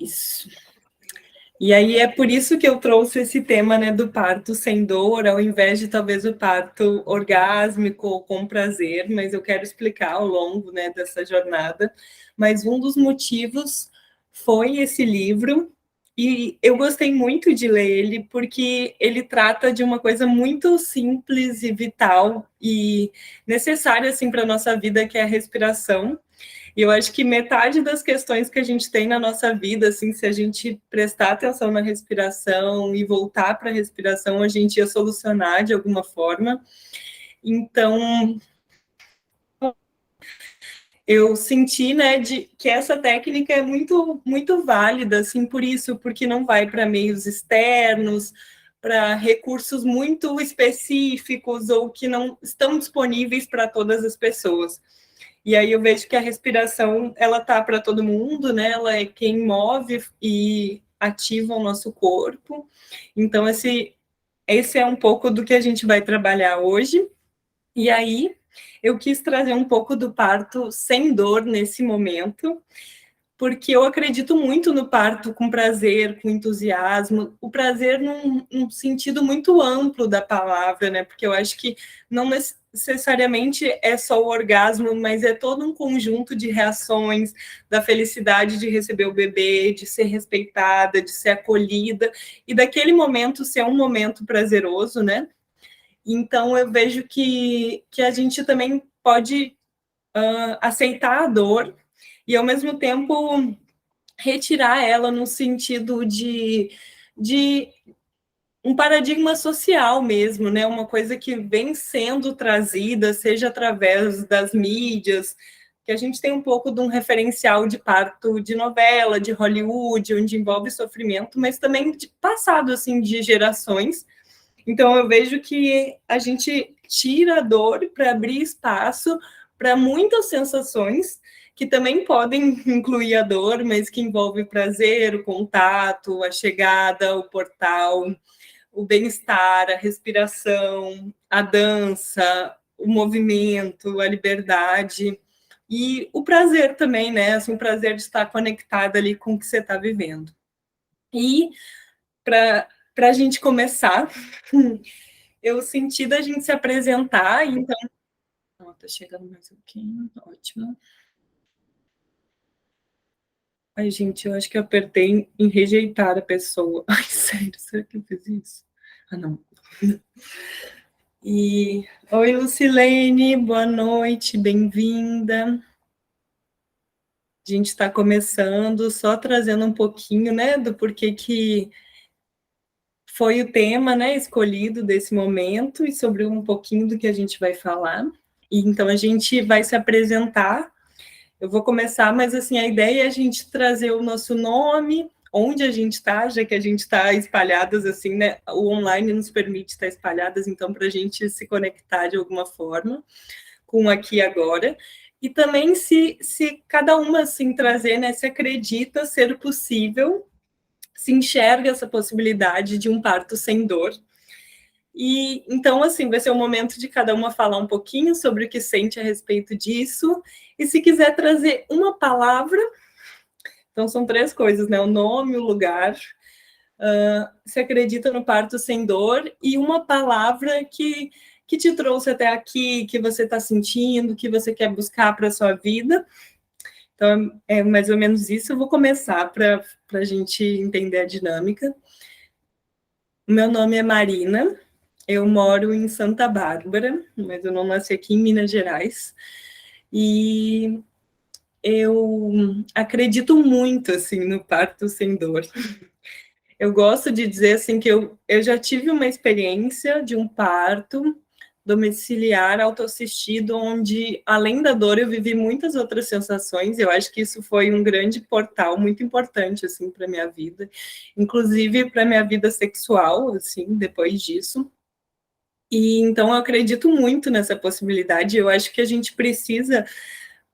Isso. E aí é por isso que eu trouxe esse tema, né, do parto sem dor, ao invés de talvez o parto orgásmico com prazer, mas eu quero explicar ao longo, né, dessa jornada. Mas um dos motivos foi esse livro, e eu gostei muito de ler ele, porque ele trata de uma coisa muito simples e vital e necessária, assim, para a nossa vida, que é a respiração. E eu acho que metade das questões que a gente tem na nossa vida, assim, se a gente prestar atenção na respiração e voltar para a respiração, a gente ia solucionar de alguma forma. Então, eu senti, né, que essa técnica é muito, muito válida, assim, por isso, porque não vai para meios externos, para recursos muito específicos ou que não estão disponíveis para todas as pessoas. E aí eu vejo que a respiração, ela tá para todo mundo, né? Ela é quem move e ativa o nosso corpo. Então, esse é um pouco do que a gente vai trabalhar hoje. E aí, eu quis trazer um pouco do parto sem dor nesse momento, porque eu acredito muito no parto com prazer, com entusiasmo, o prazer num sentido muito amplo da palavra, né? Porque eu acho que não necessariamente é só o orgasmo, mas é todo um conjunto de reações, da felicidade de receber o bebê, de ser respeitada, de ser acolhida, e daquele momento ser um momento prazeroso, né? Então eu vejo que a gente também pode aceitar a dor e, ao mesmo tempo, retirar ela no sentido de um paradigma social mesmo, né? Uma coisa que vem sendo trazida, seja através das mídias, que a gente tem um pouco de um referencial de parto de novela, de Hollywood, onde envolve sofrimento, mas também de passado, assim, de gerações. Então, eu vejo que a gente tira a dor para abrir espaço para muitas sensações que também podem incluir a dor, mas que envolve o prazer, o contato, a chegada, o portal, o bem-estar, a respiração, a dança, o movimento, a liberdade e o prazer também, né? Assim, o prazer de estar conectada ali com o que você está vivendo. E para a gente começar, eu senti da gente se apresentar, então. Ó, tá chegando mais um pouquinho, ótimo. Ai, gente, eu acho que eu apertei em rejeitar a pessoa. Ai, sério, será que eu fiz isso? Ah, não. Oi, Lucilene, boa noite, bem-vinda. A gente está começando, só trazendo um pouquinho, né, do porquê que foi o tema, né, escolhido desse momento e sobre um pouquinho do que a gente vai falar. E então a gente vai se apresentar. Eu vou começar, mas assim, a ideia é a gente trazer o nosso nome, onde a gente está, já que a gente está espalhadas assim, né? O online nos permite estar espalhadas, então, para a gente se conectar de alguma forma com aqui e agora. E também se cada uma assim trazer, né? Se acredita ser possível, se enxerga essa possibilidade de um parto sem dor. E então, assim, vai ser o momento de cada uma falar um pouquinho sobre o que sente a respeito disso. E se quiser trazer uma palavra, então são 3 coisas, né? O nome, o lugar, se acredita no parto sem dor, e uma palavra que te trouxe até aqui, que você está sentindo, que você quer buscar para a sua vida. Então, é mais ou menos isso. Eu vou começar para a gente entender a dinâmica. O meu nome é Marina. Eu moro em Santa Bárbara, mas eu não nasci aqui em Minas Gerais. E eu acredito muito, assim, no parto sem dor. Eu gosto de dizer, assim, que eu já tive uma experiência de um parto domiciliar autoassistido, onde, além da dor, eu vivi muitas outras sensações. Eu acho que isso foi um grande portal muito importante, assim, para minha vida, inclusive para minha vida sexual, assim, depois disso. E então eu acredito muito nessa possibilidade. Eu acho que a gente precisa,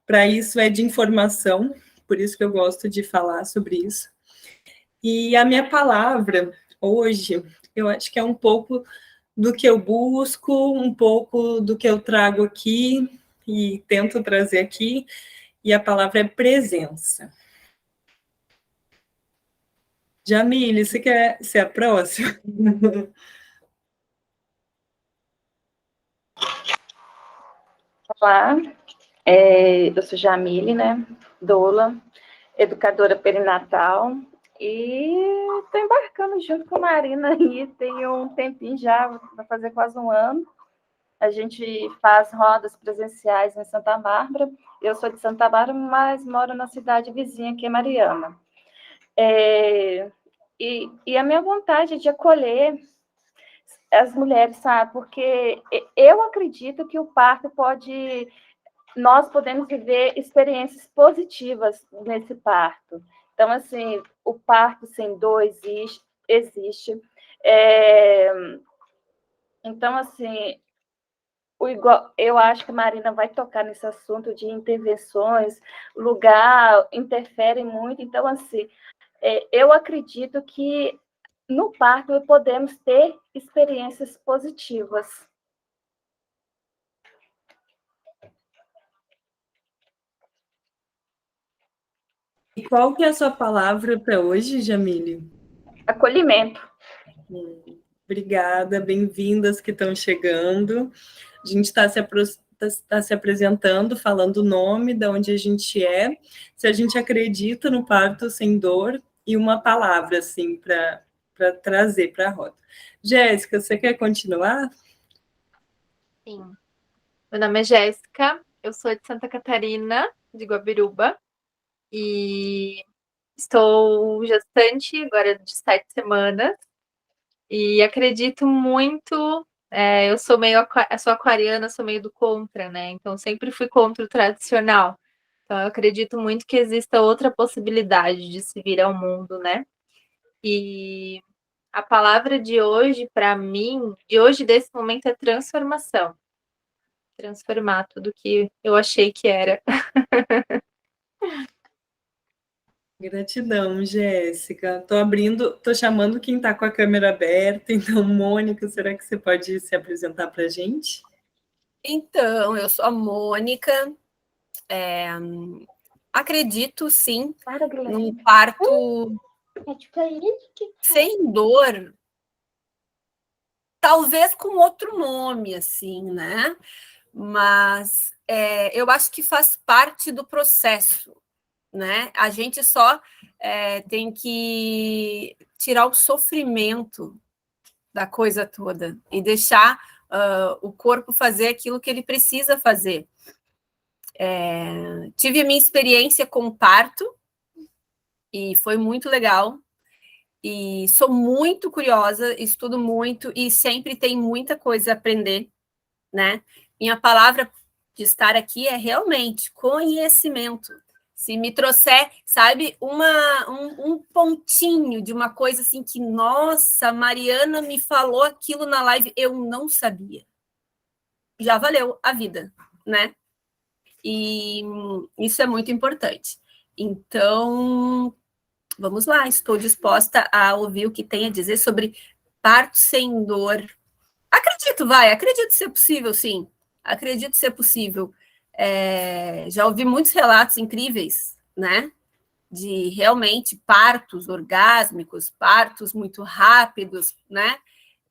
para isso, de informação, por isso que eu gosto de falar sobre isso. E a minha palavra hoje, eu acho que é um pouco do que eu busco, um pouco do que eu trago aqui e tento trazer aqui, e a palavra é presença. Jamile, você quer ser a próxima? Olá, eu sou Jamile, né? Doula, educadora perinatal, e estou embarcando junto com a Marina aí, tem um tempinho já, vai fazer quase um ano. A gente faz rodas presenciais em Santa Bárbara. Eu sou de Santa Bárbara, mas moro na cidade vizinha, que é Mariana. E a minha vontade é de acolher as mulheres, sabe? Porque eu acredito que o parto pode... Nós podemos viver experiências positivas nesse parto. Então, assim, o parto sem dor existe. Então, assim, eu acho que a Marina vai tocar nesse assunto de intervenções, lugar interfere muito. Então, assim, eu acredito que no parto podemos ter experiências positivas. E qual que é a sua palavra para hoje, Jamile? Acolhimento. Obrigada, bem-vindas que estão chegando. A gente está se apresentando, falando o nome, de onde a gente é, se a gente acredita no parto sem dor e uma palavra, assim, para trazer para a roda. Jéssica, você quer continuar? Sim. Meu nome é Jéssica, eu sou de Santa Catarina, de Guabiruba, e estou gestante agora de 7 semanas, e acredito muito, eu sou sou aquariana, sou meio do contra, né? Então sempre fui contra o tradicional. Então eu acredito muito que exista outra possibilidade de se vir ao mundo, né? E a palavra de hoje, para mim, de hoje, desse momento, é transformação. Transformar tudo que eu achei que era. Gratidão, Jéssica. Tô chamando quem está com a câmera aberta. Então, Mônica, será que você pode se apresentar para a gente? Então, eu sou a Mônica. Acredito, sim, num parto sem dor, talvez com outro nome, assim, né? Mas eu acho que faz parte do processo, né? A gente só tem que tirar o sofrimento da coisa toda e deixar o corpo fazer aquilo que ele precisa fazer. Tive a minha experiência com parto e foi muito legal. E sou muito curiosa, estudo muito e sempre tem muita coisa a aprender, né? Minha palavra de estar aqui é realmente conhecimento. Se me trouxer, sabe, um pontinho de uma coisa assim que, nossa, a Mariana me falou aquilo na live, eu não sabia. Já valeu a vida, né? E isso é muito importante. Então, vamos lá, estou disposta a ouvir o que tem a dizer sobre parto sem dor. Acredito ser possível, sim. Acredito ser possível. Já ouvi muitos relatos incríveis, né? De realmente partos orgásmicos, partos muito rápidos, né?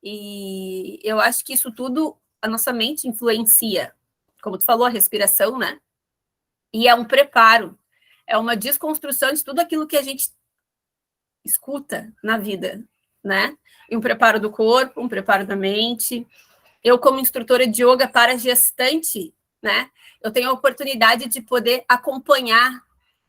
E eu acho que isso tudo a nossa mente influencia. Como tu falou, a respiração, né? E é um preparo, é uma desconstrução de tudo aquilo que a gente escuta na vida, né? E um preparo do corpo, um preparo da mente. Eu, como instrutora de yoga para gestante, né? Eu tenho a oportunidade de poder acompanhar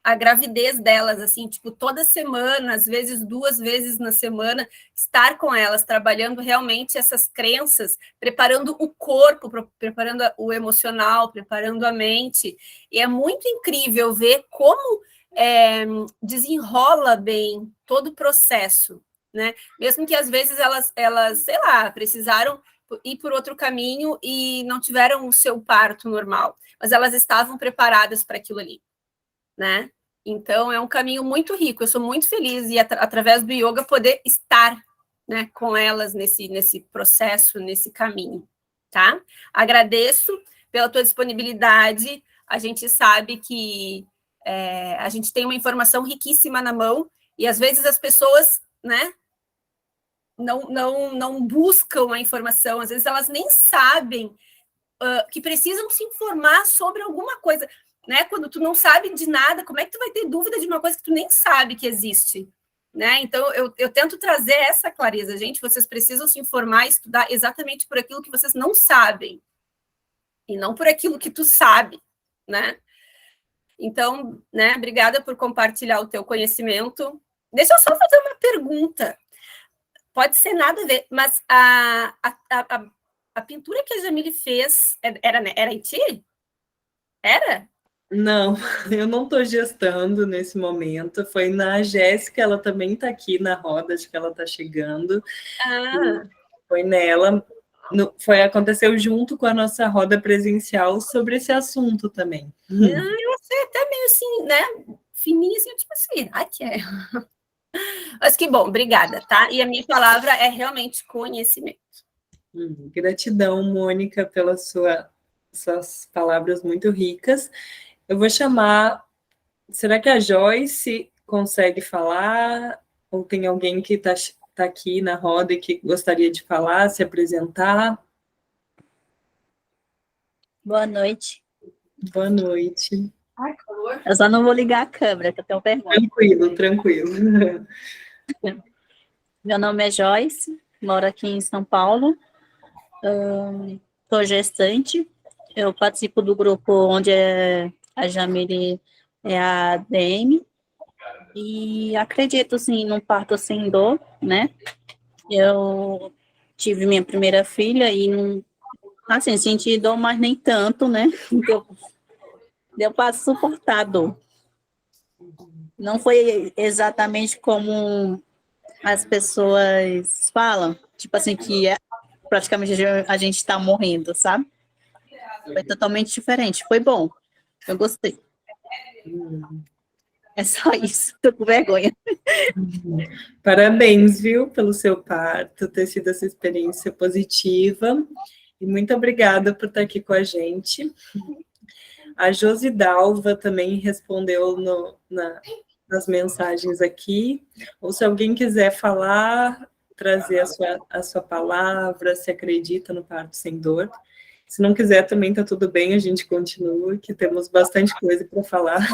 a gravidez delas, assim, tipo, toda semana, às vezes 2 vezes na semana, estar com elas, trabalhando realmente essas crenças, preparando o corpo, preparando o emocional, preparando a mente. E é muito incrível ver como desenrola bem todo o processo, né? Mesmo que às vezes elas, sei lá, precisaram ir por outro caminho e não tiveram o seu parto normal, mas elas estavam preparadas para aquilo ali, né? Então é um caminho muito rico. Eu sou muito feliz e através do yoga poder estar, né, com elas nesse processo, nesse caminho, tá? Agradeço pela tua disponibilidade. A gente sabe que a gente tem uma informação riquíssima na mão e às vezes as pessoas né, não buscam a informação, às vezes elas nem sabem que precisam se informar sobre alguma coisa, né? Quando tu não sabe de nada, como é que tu vai ter dúvida de uma coisa que tu nem sabe que existe, né? Então, eu tento trazer essa clareza, gente, vocês precisam se informar e estudar exatamente por aquilo que vocês não sabem, e não por aquilo que tu sabe, né? Então, né, obrigada por compartilhar o teu conhecimento. Deixa eu só fazer uma pergunta. Pode ser nada a ver, mas a pintura que a Jamile fez era em ti? Era? Não, eu não estou gestando nesse momento. Foi na Jéssica, ela também está aqui na roda, acho que ela está chegando. Foi nela. Aconteceu junto com a nossa roda presencial sobre esse assunto também. Eu achei até meio assim, né? Fininho, assim, tipo assim, que é. Mas que bom, obrigada, tá? E a minha palavra é realmente conhecimento. Gratidão, Mônica, pelas suas palavras muito ricas. Eu vou chamar... Será que a Joyce consegue falar? Ou tem alguém que está aqui na roda e que gostaria de falar, se apresentar? Boa noite. Boa noite. Ai, por favor. Eu só não vou ligar a câmera, que eu tenho pergunta. Tranquilo, tranquilo. Meu nome é Joyce, moro aqui em São Paulo. Sou gestante. Eu participo do grupo onde a Jamile é a DM. E acredito, sim, num parto sem dor, né? Eu tive minha primeira filha e, assim, senti dor, mas nem tanto, né? Deu para suportar a dor. Não foi exatamente como as pessoas falam, tipo assim, que praticamente a gente está morrendo, sabe? Foi totalmente diferente, foi bom, eu gostei. É só isso, tô com vergonha. Parabéns, viu, pelo seu parto, ter sido essa experiência positiva, e muito obrigada por estar aqui com a gente. A Josi Dalva também respondeu nas mensagens aqui, ou se alguém quiser falar, trazer a sua palavra, se acredita no parto sem dor. Se não quiser, também está tudo bem, a gente continua, que temos bastante coisa para falar.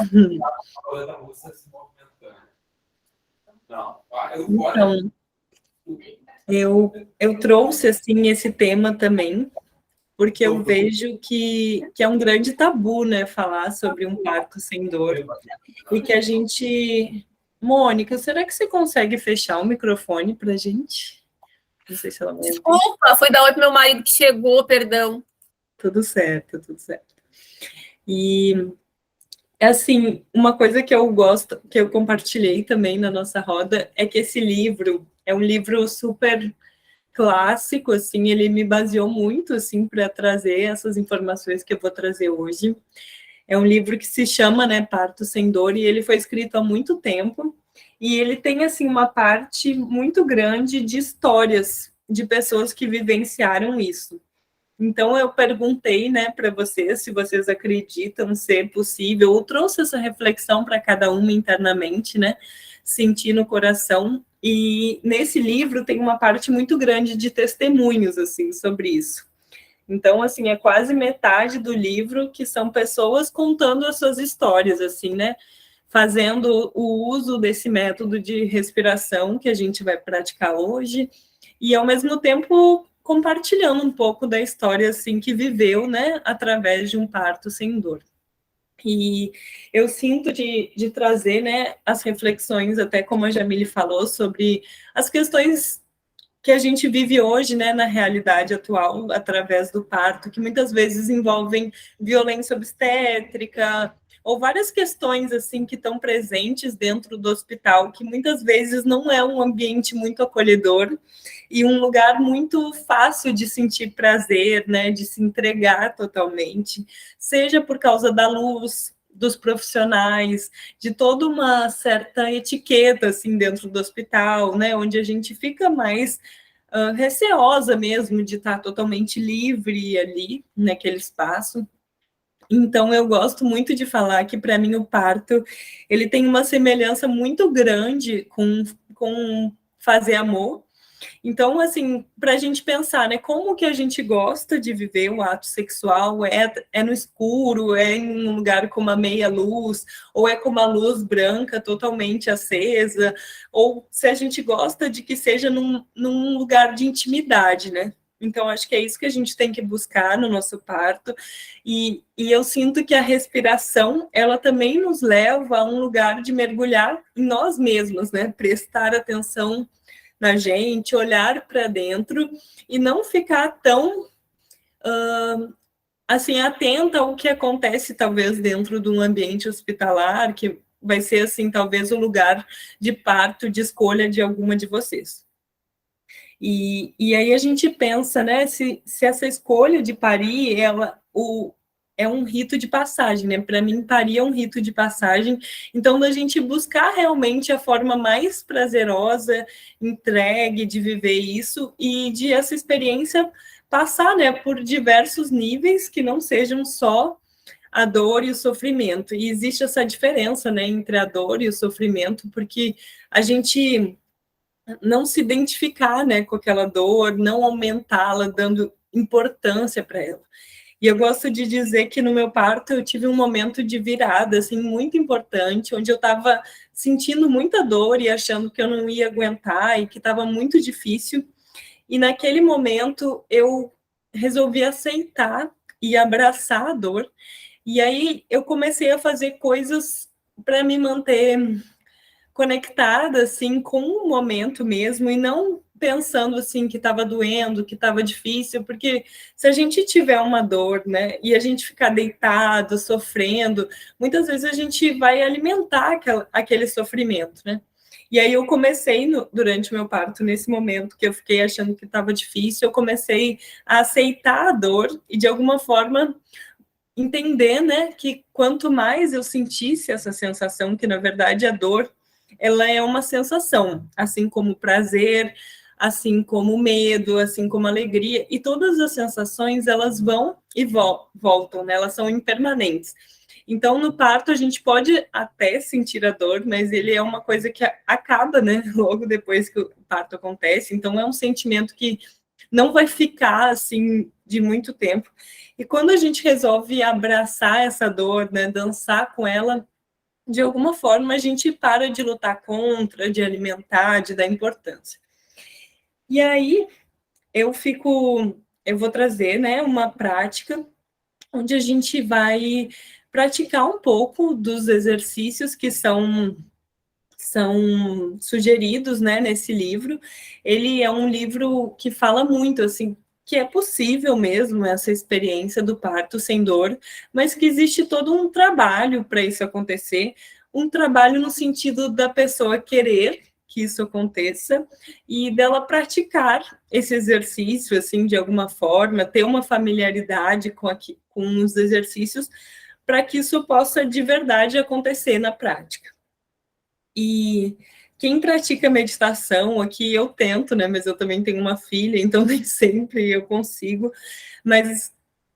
Então, eu trouxe, assim, esse tema também, porque eu vejo que é um grande tabu, né, falar sobre um parto sem dor, e que a gente... Mônica, será que você consegue fechar o microfone para a gente? Não sei se ela vai... Desculpa, foi dar oi pro meu marido que chegou, perdão. Tudo certo, tudo certo. E, assim, uma coisa que eu gosto, que eu compartilhei também na nossa roda, é que esse livro é um livro super clássico, assim, ele me baseou muito, assim, para trazer essas informações que eu vou trazer hoje. É um livro que se chama, né, Parto Sem Dor, e ele foi escrito há muito tempo, e ele tem, assim, uma parte muito grande de histórias de pessoas que vivenciaram isso. Então, eu perguntei, né, para vocês, se vocês acreditam ser possível, ou trouxe essa reflexão para cada uma internamente, né, sentir no coração, e nesse livro tem uma parte muito grande de testemunhos, assim, sobre isso. Então, assim, é quase metade do livro que são pessoas contando as suas histórias, assim, né, fazendo o uso desse método de respiração que a gente vai praticar hoje, e, ao mesmo tempo, compartilhando um pouco da história, assim, que viveu, né, através de um parto sem dor. E eu sinto de trazer, né, as reflexões, até como a Jamile falou, sobre as questões que a gente vive hoje, né, na realidade atual, através do parto, que muitas vezes envolvem violência obstétrica, ou várias questões, assim, que estão presentes dentro do hospital, que muitas vezes não é um ambiente muito acolhedor, e um lugar muito fácil de sentir prazer, né, de se entregar totalmente, seja por causa da luz, dos profissionais, de toda uma certa etiqueta, assim, dentro do hospital, né, onde a gente fica mais receosa mesmo de estar totalmente livre ali, naquele espaço. Então, eu gosto muito de falar que, para mim, o parto, ele tem uma semelhança muito grande com fazer amor. Então, assim, para a gente pensar, né, como que a gente gosta de viver um ato sexual, é no escuro, é em um lugar com uma meia luz, ou é com uma luz branca totalmente acesa, ou se a gente gosta de que seja num lugar de intimidade, né? Então, acho que é isso que a gente tem que buscar no nosso parto, e eu sinto que a respiração, ela também nos leva a um lugar de mergulhar em nós mesmos, né? Prestar atenção na gente, olhar para dentro e não ficar tão assim atenta ao que acontece talvez dentro de um ambiente hospitalar, que vai ser assim talvez o lugar de parto de escolha de alguma de vocês. E aí a gente pensa, né, se essa escolha de parir, é um rito de passagem, né? Para mim, parir é um rito de passagem. Então, da gente buscar realmente a forma mais prazerosa, entregue de viver isso e de essa experiência passar, né, por diversos níveis que não sejam só a dor e o sofrimento. E existe essa diferença, né, entre a dor e o sofrimento, porque a gente não se identificar, né, com aquela dor, não aumentá-la, dando importância para ela. E eu gosto de dizer que no meu parto eu tive um momento de virada, assim, muito importante, onde eu estava sentindo muita dor e achando que eu não ia aguentar e que estava muito difícil. E naquele momento eu resolvi aceitar e abraçar a dor. E aí eu comecei a fazer coisas para me manter conectada, assim, com o momento mesmo, e não pensando, assim, que estava doendo, que estava difícil, porque se a gente tiver uma dor, né, e a gente ficar deitado, sofrendo, muitas vezes a gente vai alimentar aquele sofrimento, né? E aí eu comecei, durante o meu parto, nesse momento que eu fiquei achando que estava difícil, eu comecei a aceitar a dor e, de alguma forma, entender, né, que quanto mais eu sentisse essa sensação, que na verdade a dor, ela é uma sensação, assim como o prazer, assim como o medo, assim como a alegria, e todas as sensações, elas vão e voltam, né? Elas são impermanentes. Então, no parto, a gente pode até sentir a dor, mas ele é uma coisa que acaba, né? Logo depois que o parto acontece. Então, é um sentimento que não vai ficar, assim, de muito tempo. E quando a gente resolve abraçar essa dor, né? Dançar com ela, de alguma forma, a gente para de lutar contra, de alimentar, de dar importância. E aí, eu vou trazer, né, uma prática onde a gente vai praticar um pouco dos exercícios que são sugeridos, né, nesse livro. Ele é um livro que fala muito, assim, que é possível mesmo essa experiência do parto sem dor, mas que existe todo um trabalho para isso acontecer, um trabalho no sentido da pessoa querer que isso aconteça e dela praticar esse exercício, assim, de alguma forma, ter uma familiaridade com os exercícios para que isso possa de verdade acontecer na prática. E quem pratica meditação aqui, eu tento, né? Mas eu também tenho uma filha, então nem sempre eu consigo. Mas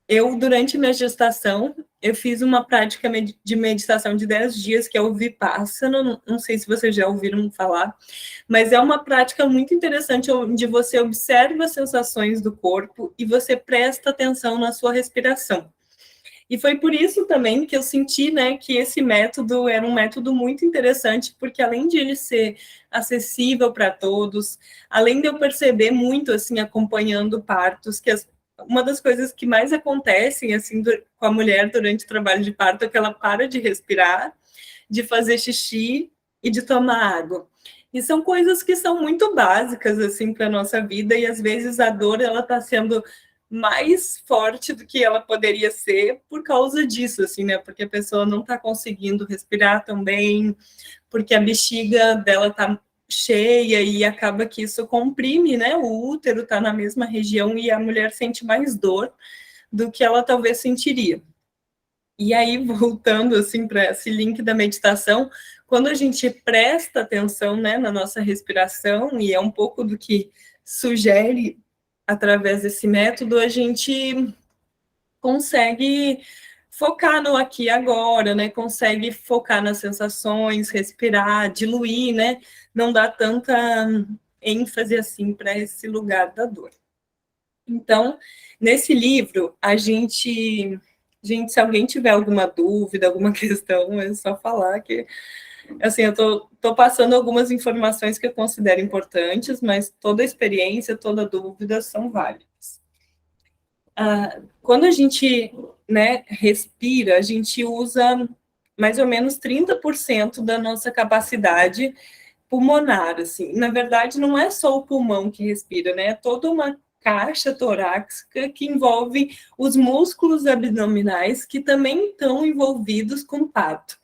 eu, durante minha gestação, eu fiz uma prática de meditação de 10 dias, que é o Vipassana. Não sei se vocês já ouviram falar, mas é uma prática muito interessante, onde você observa as sensações do corpo e você presta atenção na sua respiração. E foi por isso também que eu senti, né, que esse método era um método muito interessante, porque além de ele ser acessível para todos, além de eu perceber muito, assim, acompanhando partos, que uma das coisas que mais acontecem, assim, com a mulher durante o trabalho de parto é que ela para de respirar, de fazer xixi e de tomar água. E são coisas que são muito básicas, assim, para a nossa vida, e às vezes a dor, ela está sendo mais forte do que ela poderia ser por causa disso, assim, né? Porque a pessoa não está conseguindo respirar tão bem, porque a bexiga dela está cheia e acaba que isso comprime, né? O útero está na mesma região e a mulher sente mais dor do que ela talvez sentiria. E aí, voltando, assim, para esse link da meditação, quando a gente presta atenção, né, na nossa respiração, e é um pouco do que sugere através desse método, a gente consegue focar no aqui e agora, né? Consegue focar nas sensações, respirar, diluir, né? Não dar tanta ênfase assim para esse lugar da dor. Então, nesse livro, gente, se alguém tiver alguma dúvida, alguma questão, é só falar que, assim, eu tô passando algumas informações que eu considero importantes, mas toda experiência, toda dúvida são válidas. Quando a gente, né, respira, a gente usa mais ou menos 30% da nossa capacidade pulmonar, assim. Na verdade, não é só o pulmão que respira, né? É toda uma caixa torácica que envolve os músculos abdominais que também estão envolvidos com o parto.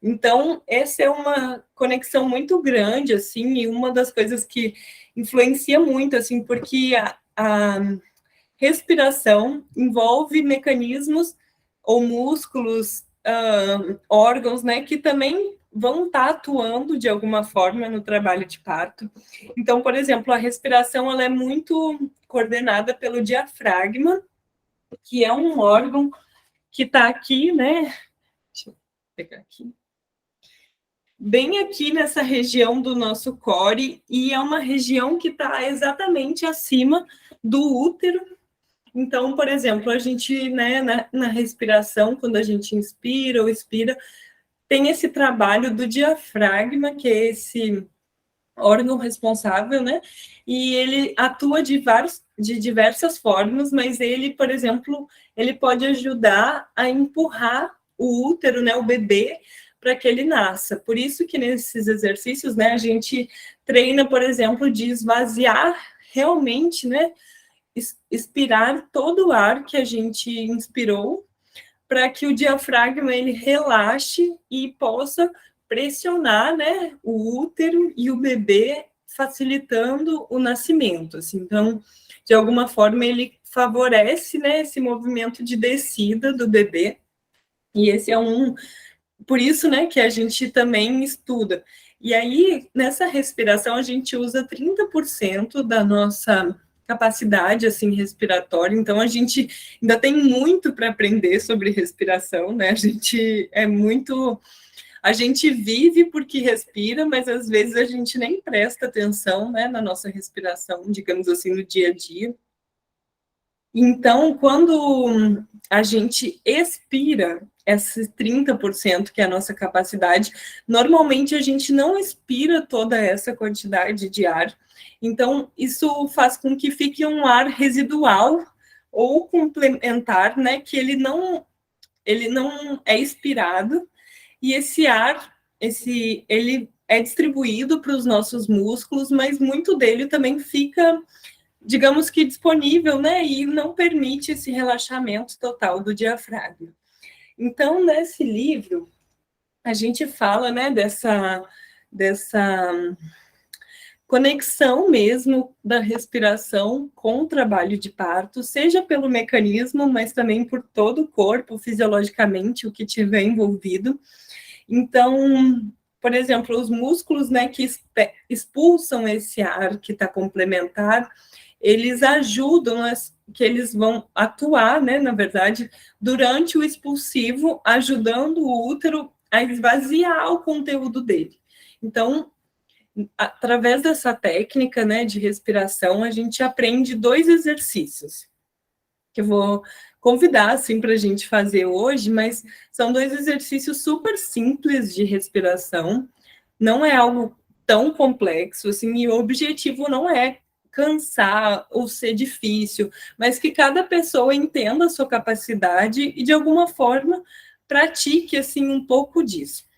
Então, essa é uma conexão muito grande, assim, e uma das coisas que influencia muito, assim, porque a respiração envolve mecanismos ou músculos, órgãos, né, que também vão estar atuando de alguma forma no trabalho de parto. Então, por exemplo, a respiração ela é muito coordenada pelo diafragma, que é um órgão que está aqui, né? Deixa eu pegar aqui. Bem aqui nessa região do nosso core, e é uma região que está exatamente acima do útero. Então, por exemplo, a gente, né, na respiração, quando a gente inspira ou expira, tem esse trabalho do diafragma, que é esse órgão responsável, né? E ele atua de diversas formas, mas ele, por exemplo, ele pode ajudar a empurrar o útero, né, o bebê, para que ele nasça. Por isso que nesses exercícios, né, a gente treina, por exemplo, de esvaziar realmente, né, expirar todo o ar que a gente inspirou, para que o diafragma ele relaxe e possa pressionar, né, o útero e o bebê, facilitando o nascimento. Assim. Então, de alguma forma, ele favorece, né, esse movimento de descida do bebê. E esse é por isso, né, que a gente também estuda. E aí, nessa respiração, a gente usa 30% da nossa capacidade, assim, respiratória. Então, a gente ainda tem muito para aprender sobre respiração, né? A gente vive porque respira, mas às vezes a gente nem presta atenção, né, na nossa respiração, digamos assim, no dia a dia. Então, quando a gente expira esses 30%, que é a nossa capacidade, normalmente a gente não expira toda essa quantidade de ar. Então, isso faz com que fique um ar residual ou complementar, né, que ele não é expirado, e esse ar, ele é distribuído para os nossos músculos, mas muito dele também fica, digamos que disponível, né, e não permite esse relaxamento total do diafragma. Então, nesse livro, a gente fala, né, dessa conexão mesmo da respiração com o trabalho de parto, seja pelo mecanismo, mas também por todo o corpo, fisiologicamente, o que tiver envolvido. Então, por exemplo, os músculos, né, que expulsam esse ar que está complementar, eles ajudam, que eles vão atuar, né, na verdade, durante o expulsivo, ajudando o útero a esvaziar o conteúdo dele. Então, através dessa técnica, né, de respiração, a gente aprende 2 exercícios, que eu vou convidar, assim, para a gente fazer hoje, mas são 2 exercícios super simples de respiração, não é algo tão complexo, assim, e o objetivo não é cansar ou ser difícil, mas que cada pessoa entenda a sua capacidade e, de alguma forma, pratique, assim, um pouco disso.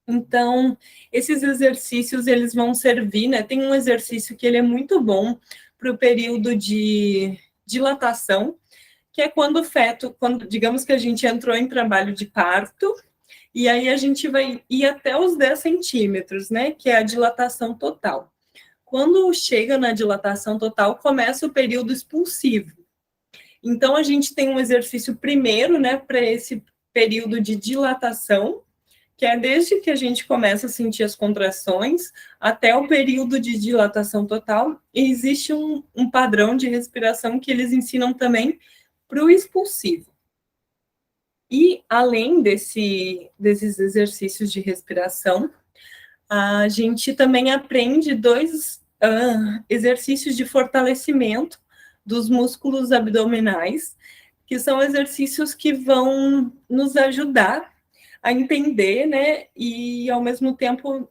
Então, esses exercícios, eles vão servir, né? Tem um exercício que ele é muito bom para o período de dilatação, que é quando o feto, digamos que a gente entrou em trabalho de parto, e aí a gente vai ir até os 10 centímetros, né? Que é a dilatação total. Quando chega na dilatação total, começa o período expulsivo. Então, a gente tem um exercício primeiro, né, para esse período de dilatação, que é desde que a gente começa a sentir as contrações até o período de dilatação total. E existe um padrão de respiração que eles ensinam também para o expulsivo. E, além desses exercícios de respiração, a gente também aprende 2 exercícios de fortalecimento dos músculos abdominais, que são exercícios que vão nos ajudar a entender, né, e ao mesmo tempo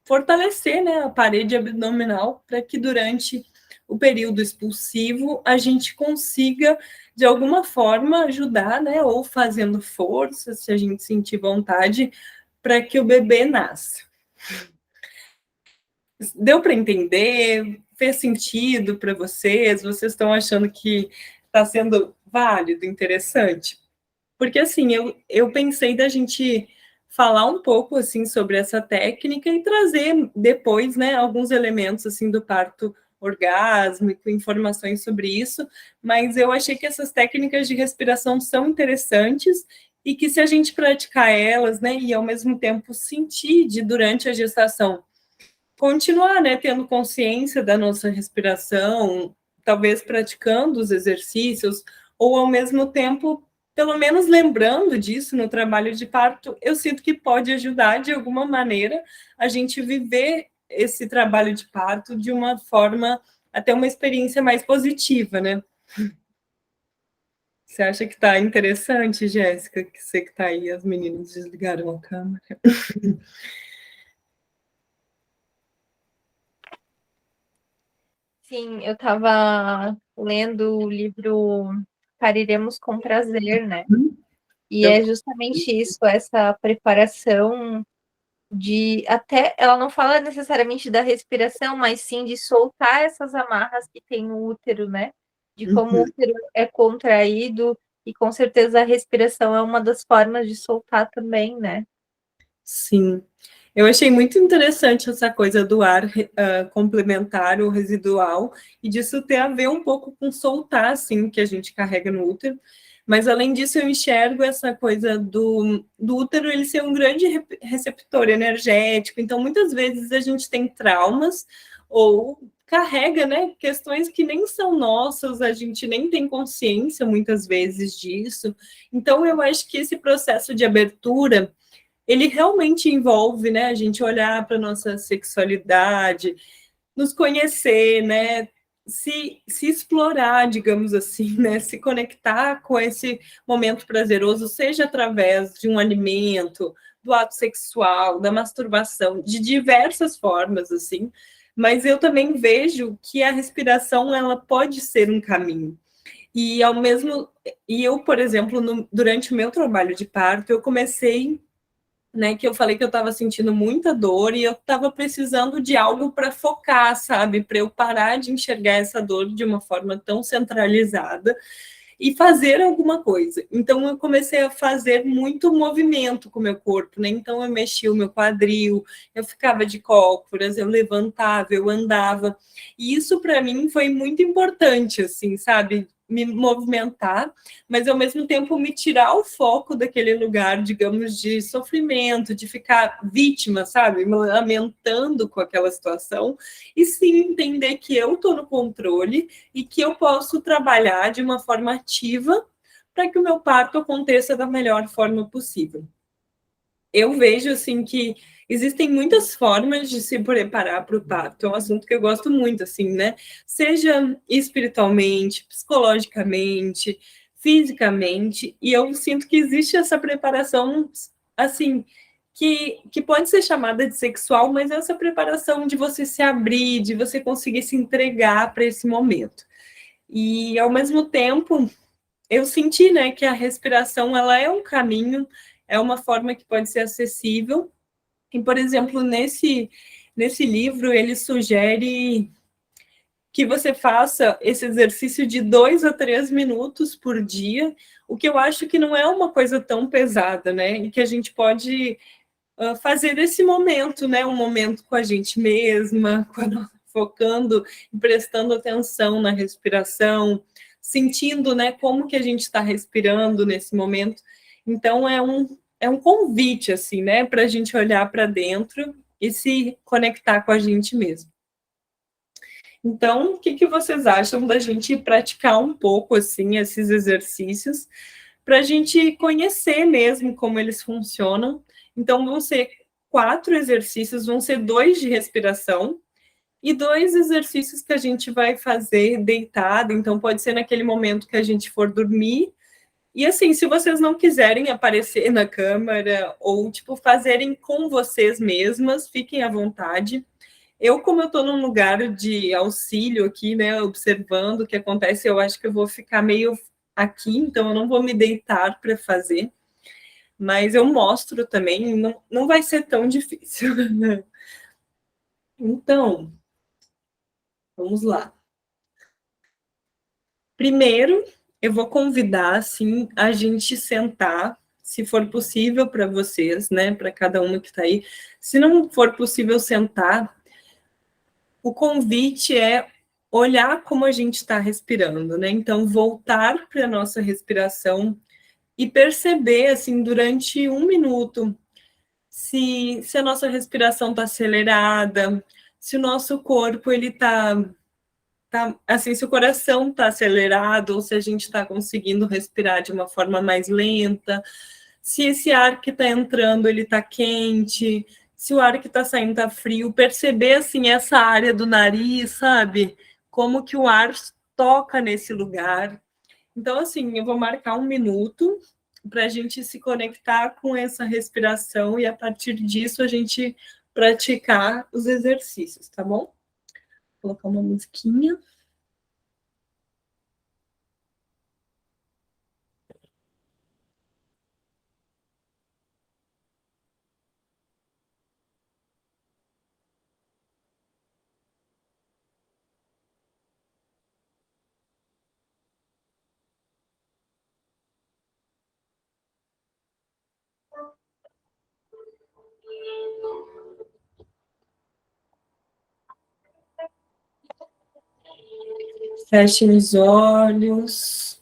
fortalecer, né, a parede abdominal para que durante o período expulsivo a gente consiga de alguma forma ajudar, né, ou fazendo força, se a gente sentir vontade, para que o bebê nasça. Deu para entender? Fez sentido para vocês? Vocês estão achando que está sendo válido, interessante? Porque, assim, eu pensei da gente falar um pouco, assim, sobre essa técnica e trazer depois, né, alguns elementos, assim, do parto orgásmico, informações sobre isso, mas eu achei que essas técnicas de respiração são interessantes e que se a gente praticar elas, né, e ao mesmo tempo sentir durante a gestação, continuar, né, tendo consciência da nossa respiração, talvez praticando os exercícios, ou ao mesmo tempo, pelo menos lembrando disso no trabalho de parto, eu sinto que pode ajudar de alguma maneira a gente viver esse trabalho de parto de uma forma, até uma experiência mais positiva, né? Você acha que está interessante, Jéssica? Que você que está aí, as meninas desligaram a câmera. Sim, eu estava lendo o livro Pariremos com Prazer, né? E é justamente isso, essa preparação de até, ela não fala necessariamente da respiração, mas sim de soltar essas amarras que tem no útero, né? De como o útero é contraído, e com certeza a respiração é uma das formas de soltar também, né? Sim. Eu achei muito interessante essa coisa do ar complementar ou residual, e disso ter a ver um pouco com soltar, assim, que a gente carrega no útero. Mas, além disso, eu enxergo essa coisa do útero ele ser um grande receptor energético. Então, muitas vezes a gente tem traumas ou carrega, né, questões que nem são nossas, a gente nem tem consciência, muitas vezes, disso. Então, eu acho que esse processo de abertura ele realmente envolve, né, a gente olhar para a nossa sexualidade, nos conhecer, né, se explorar, digamos assim, né, se conectar com esse momento prazeroso, seja através de um alimento, do ato sexual, da masturbação, de diversas formas, assim, mas eu também vejo que a respiração, ela pode ser um caminho. E eu, por exemplo, durante o meu trabalho de parto, eu comecei, né, que eu falei que eu estava sentindo muita dor e eu estava precisando de algo para focar, sabe, para eu parar de enxergar essa dor de uma forma tão centralizada e fazer alguma coisa. Então eu comecei a fazer muito movimento com o meu corpo, né? Então eu mexia o meu quadril, eu ficava de cócoras, eu levantava, eu andava. E isso para mim foi muito importante, assim, sabe? Me movimentar, mas ao mesmo tempo me tirar o foco daquele lugar, digamos, de sofrimento, de ficar vítima, sabe? Me lamentando com aquela situação, e sim entender que eu estou no controle e que eu posso trabalhar de uma forma ativa para que o meu parto aconteça da melhor forma possível. Eu vejo, assim, que existem muitas formas de se preparar para o parto. É um assunto que eu gosto muito, assim, né? Seja espiritualmente, psicologicamente, fisicamente, e eu sinto que existe essa preparação, assim, que pode ser chamada de sexual, mas essa preparação de você se abrir, de você conseguir se entregar para esse momento. E, ao mesmo tempo, eu senti, né, que a respiração, ela é um caminho, é uma forma que pode ser acessível. E, por exemplo, nesse livro, ele sugere que você faça esse exercício de 2 a 3 minutos por dia, o que eu acho que não é uma coisa tão pesada, né? E que a gente pode fazer esse momento, né? Um momento com a gente mesma, focando e prestando atenção na respiração, sentindo, né, como que a gente está respirando nesse momento. Então, é um convite, assim, né, para a gente olhar para dentro e se conectar com a gente mesmo. Então, o que vocês acham da gente praticar um pouco, assim, esses exercícios, para a gente conhecer mesmo como eles funcionam? Então, vão ser 4 exercícios, vão ser 2 de respiração, E 2 exercícios que a gente vai fazer deitado, então pode ser naquele momento que a gente for dormir. E assim, se vocês não quiserem aparecer na câmera ou tipo fazerem com vocês mesmas, fiquem à vontade. Eu, como eu estou num lugar de auxílio aqui, né, observando o que acontece, eu acho que eu vou ficar meio aqui, então eu não vou me deitar para fazer. Mas eu mostro também, não vai ser tão difícil. Então, vamos lá. Primeiro, eu vou convidar, assim, a gente sentar, se for possível para vocês, né, para cada uma que está aí. Se não for possível sentar, o convite é olhar como a gente está respirando, né? Então, voltar para a nossa respiração e perceber, assim, durante 1 minuto, se a nossa respiração está acelerada, se o nosso corpo, ele está assim, se o coração está acelerado ou se a gente está conseguindo respirar de uma forma mais lenta, se esse ar que está entrando, ele está quente, se o ar que está saindo está frio, perceber, assim, essa área do nariz, sabe? Como que o ar toca nesse lugar. Então, assim, eu vou marcar 1 minuto para a gente se conectar com essa respiração e, a partir disso, a gente praticar os exercícios, tá bom? Vou colocar uma musiquinha. Fechem os olhos.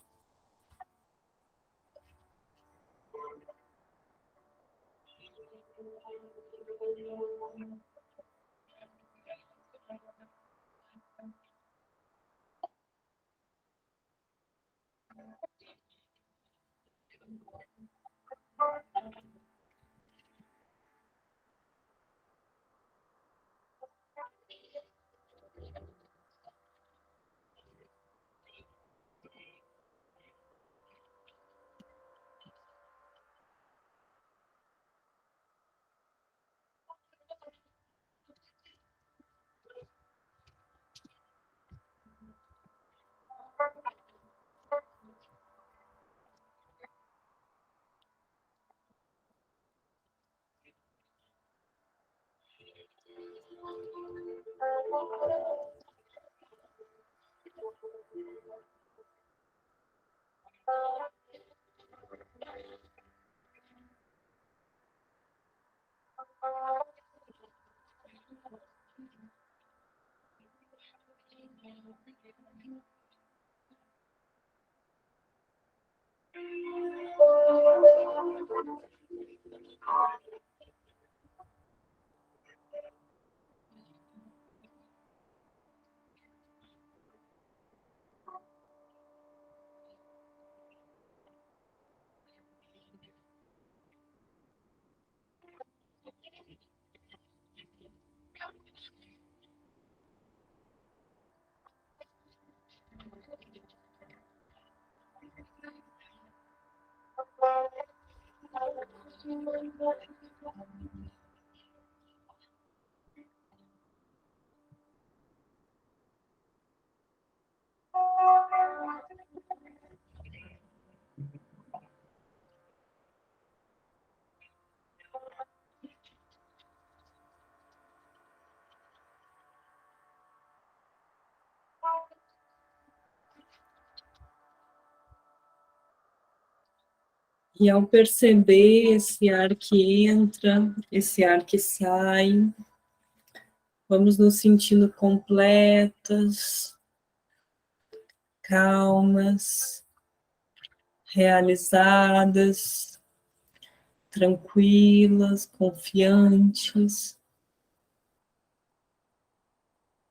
E ao perceber esse ar que entra, esse ar que sai, vamos nos sentindo completas, calmas, realizadas, tranquilas, confiantes,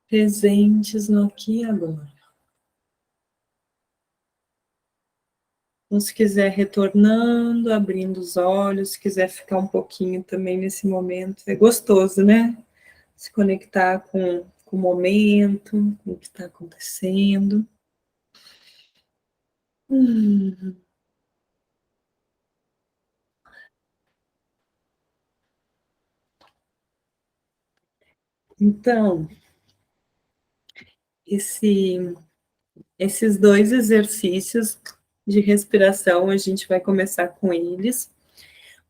presentes no aqui e agora. Então, se quiser retornando, abrindo os olhos, se quiser ficar um pouquinho também nesse momento, é gostoso, né? Se conectar com com o momento, com o que está acontecendo. Então, esses 2 exercícios de respiração, a gente vai começar com eles.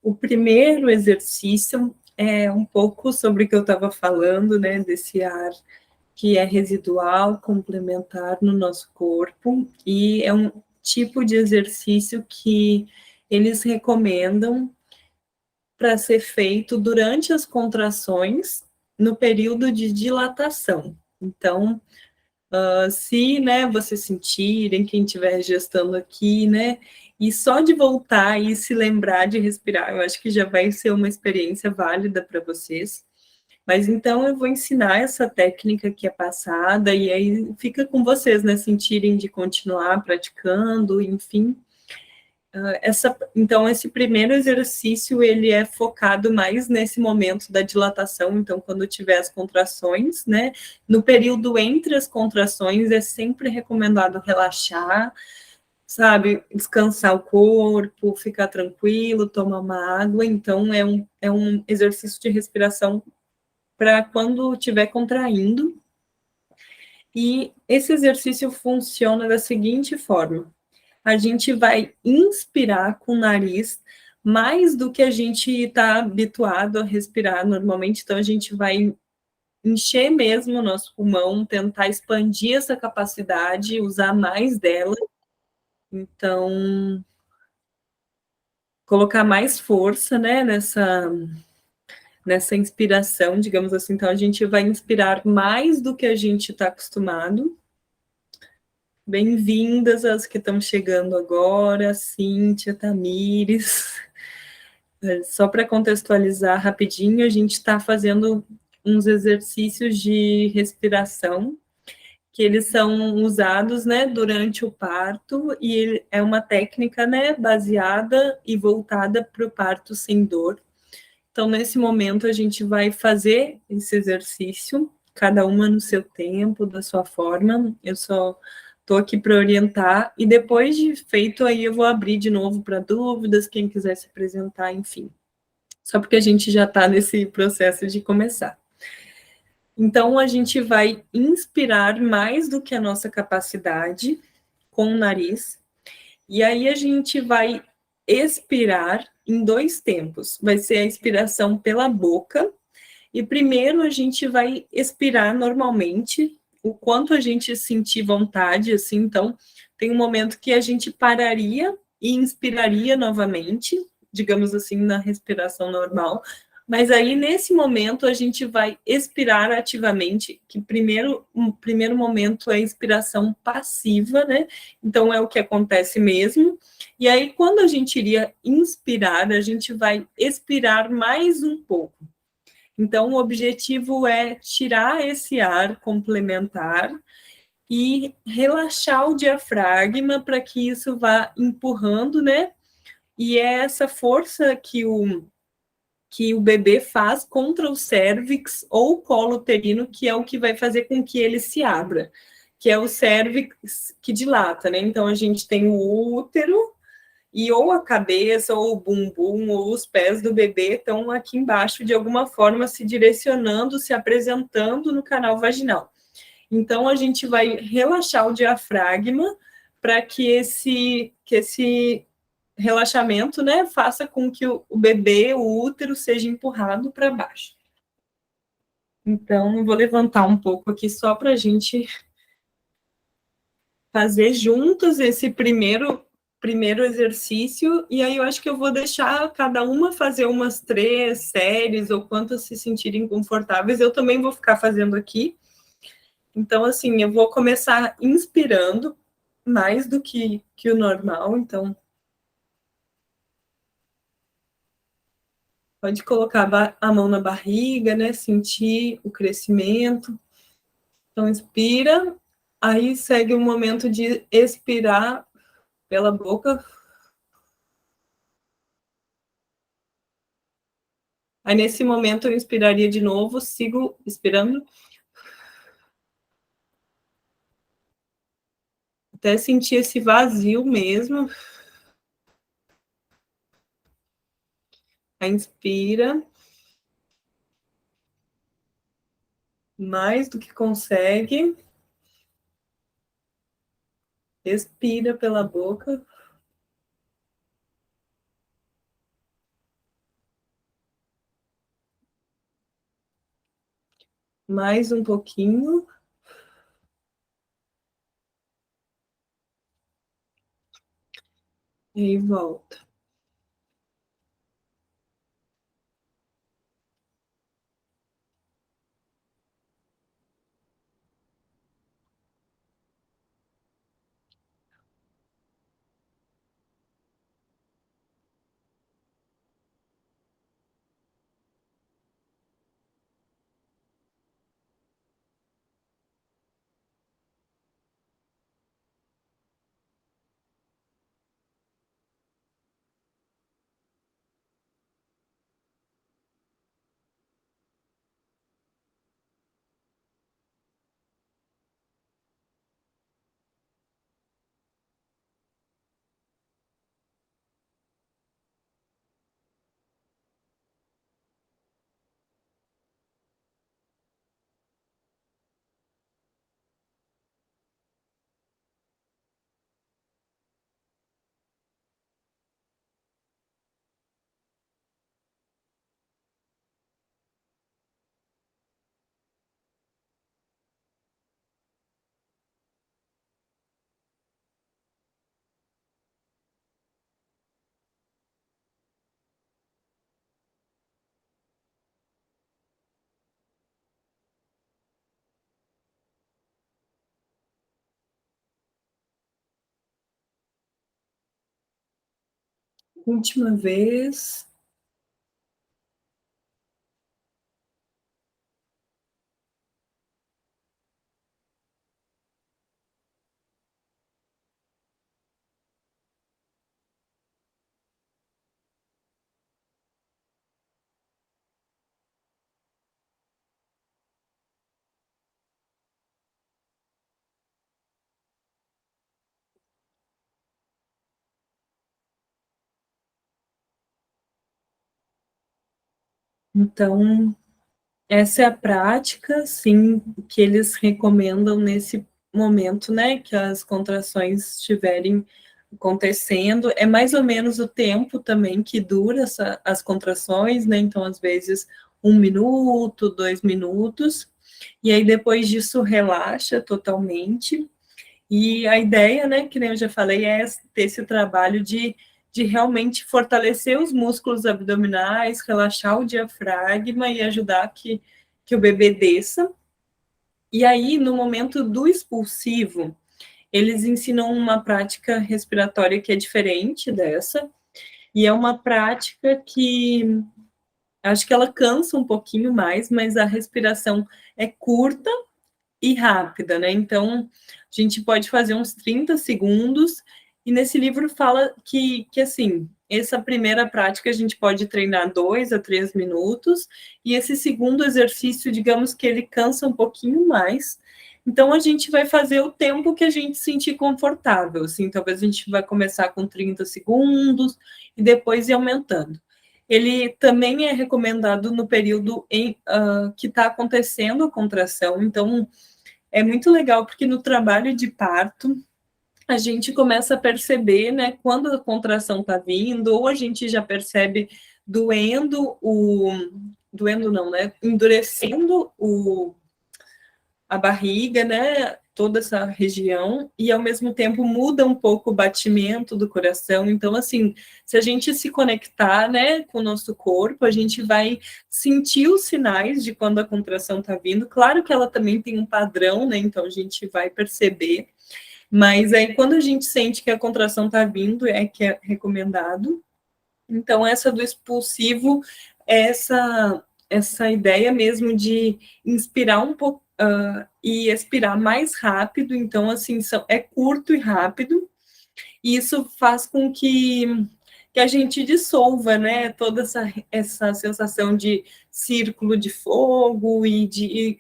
O primeiro exercício é um pouco sobre o que eu estava falando, né, desse ar que é residual, complementar no nosso corpo, e é um tipo de exercício que eles recomendam para ser feito durante as contrações, no período de dilatação. Então, se, né, vocês sentirem, quem estiver gestando aqui, né, e só de voltar e se lembrar de respirar, eu acho que já vai ser uma experiência válida para vocês. Mas então eu vou ensinar essa técnica que é passada, e aí fica com vocês, né, sentirem de continuar praticando, enfim. Então, esse primeiro exercício, ele é focado mais nesse momento da dilatação, então, quando tiver as contrações, né, no período entre as contrações, é sempre recomendado relaxar, sabe, descansar o corpo, ficar tranquilo, tomar uma água, então, é um exercício de respiração para quando estiver contraindo, e esse exercício funciona da seguinte forma: a gente vai inspirar com o nariz mais do que a gente está habituado a respirar normalmente, então a gente vai encher mesmo o nosso pulmão, tentar expandir essa capacidade, usar mais dela, então colocar mais força, né, nessa inspiração, digamos assim, então a gente vai inspirar mais do que a gente está acostumado. Bem-vindas as que estão chegando agora, Cíntia, Tamires. Só para contextualizar rapidinho, a gente está fazendo uns exercícios de respiração, que eles são usados, né, durante o parto, e é uma técnica, né, baseada e voltada para o parto sem dor. Então, nesse momento, a gente vai fazer esse exercício, cada uma no seu tempo, da sua forma. Eu só estou aqui para orientar, e depois de feito, aí eu vou abrir de novo para dúvidas, quem quiser se apresentar, enfim. Só porque a gente já está nesse processo de começar. Então, a gente vai inspirar mais do que a nossa capacidade com o nariz, e aí a gente vai expirar em 2 tempos. Vai ser a expiração pela boca, e primeiro a gente vai expirar normalmente, o quanto a gente sentir vontade, assim, então tem um momento que a gente pararia e inspiraria novamente, digamos assim, na respiração normal, mas aí nesse momento a gente vai expirar ativamente, que um primeiro momento é a inspiração passiva, né? Então é o que acontece mesmo. E aí quando a gente iria inspirar, a gente vai expirar mais um pouco. Então, o objetivo é tirar esse ar complementar e relaxar o diafragma para que isso vá empurrando, né? E é essa força que o bebê faz contra o cérvix ou o colo uterino, que é o que vai fazer com que ele se abra, que é o cérvix que dilata, né? Então, a gente tem o útero, e ou a cabeça, ou o bumbum, ou os pés do bebê estão aqui embaixo, de alguma forma, se direcionando, se apresentando no canal vaginal. Então, a gente vai relaxar o diafragma para que esse relaxamento, né, faça com que o bebê, o útero, seja empurrado para baixo. Então, eu vou levantar um pouco aqui só para a gente fazer juntos esse primeiro exercício, e aí eu acho que eu vou deixar cada uma fazer umas 3 séries, ou quantas se sentirem confortáveis, eu também vou ficar fazendo aqui. Então, assim, eu vou começar inspirando mais do que o normal, então pode colocar a mão na barriga, né, sentir o crescimento. Então, inspira, aí segue o momento de expirar pela boca. Aí, nesse momento, eu inspiraria de novo, sigo expirando. até sentir esse vazio mesmo. Inspira. Mais do que consegue. Expira pela boca. Mais um pouquinho. E volta. Última vez. Então, essa é a prática, sim, que eles recomendam nesse momento, né, que as contrações estiverem acontecendo. É mais ou menos o tempo também que dura as contrações, né, então, às vezes, 1 minuto, 2 minutos, e aí depois disso relaxa totalmente. E a ideia, né, que nem eu já falei, é ter esse trabalho de realmente fortalecer os músculos abdominais, relaxar o diafragma e ajudar que o bebê desça. E aí, no momento do expulsivo, eles ensinam uma prática respiratória que é diferente dessa, e é uma prática que acho que ela cansa um pouquinho mais, mas a respiração é curta e rápida, né? Então, a gente pode fazer uns 30 segundos, e nesse livro fala que assim, essa primeira prática a gente pode treinar 2 a 3 minutos, e esse segundo exercício, digamos que ele cansa um pouquinho mais, então a gente vai fazer o tempo que a gente sentir confortável, assim, talvez a gente vai começar com 30 segundos, e depois ir aumentando. Ele também é recomendado no período que está acontecendo a contração, então é muito legal, porque no trabalho de parto, a gente começa a perceber, né, quando a contração está vindo, ou a gente já percebe doendo não, né, endurecendo a barriga, né, toda essa região, e ao mesmo tempo muda um pouco o batimento do coração. Então, assim, se a gente se conectar, né, com o nosso corpo, a gente vai sentir os sinais de quando a contração está vindo. Claro que ela também tem um padrão, né, então a gente vai perceber, mas aí quando a gente sente que a contração está vindo, é que é recomendado. Então, essa do expulsivo, é essa ideia mesmo de inspirar um pouco e expirar mais rápido. Então, assim, é curto e rápido, e isso faz com que a gente dissolva, né, toda essa sensação de círculo de fogo e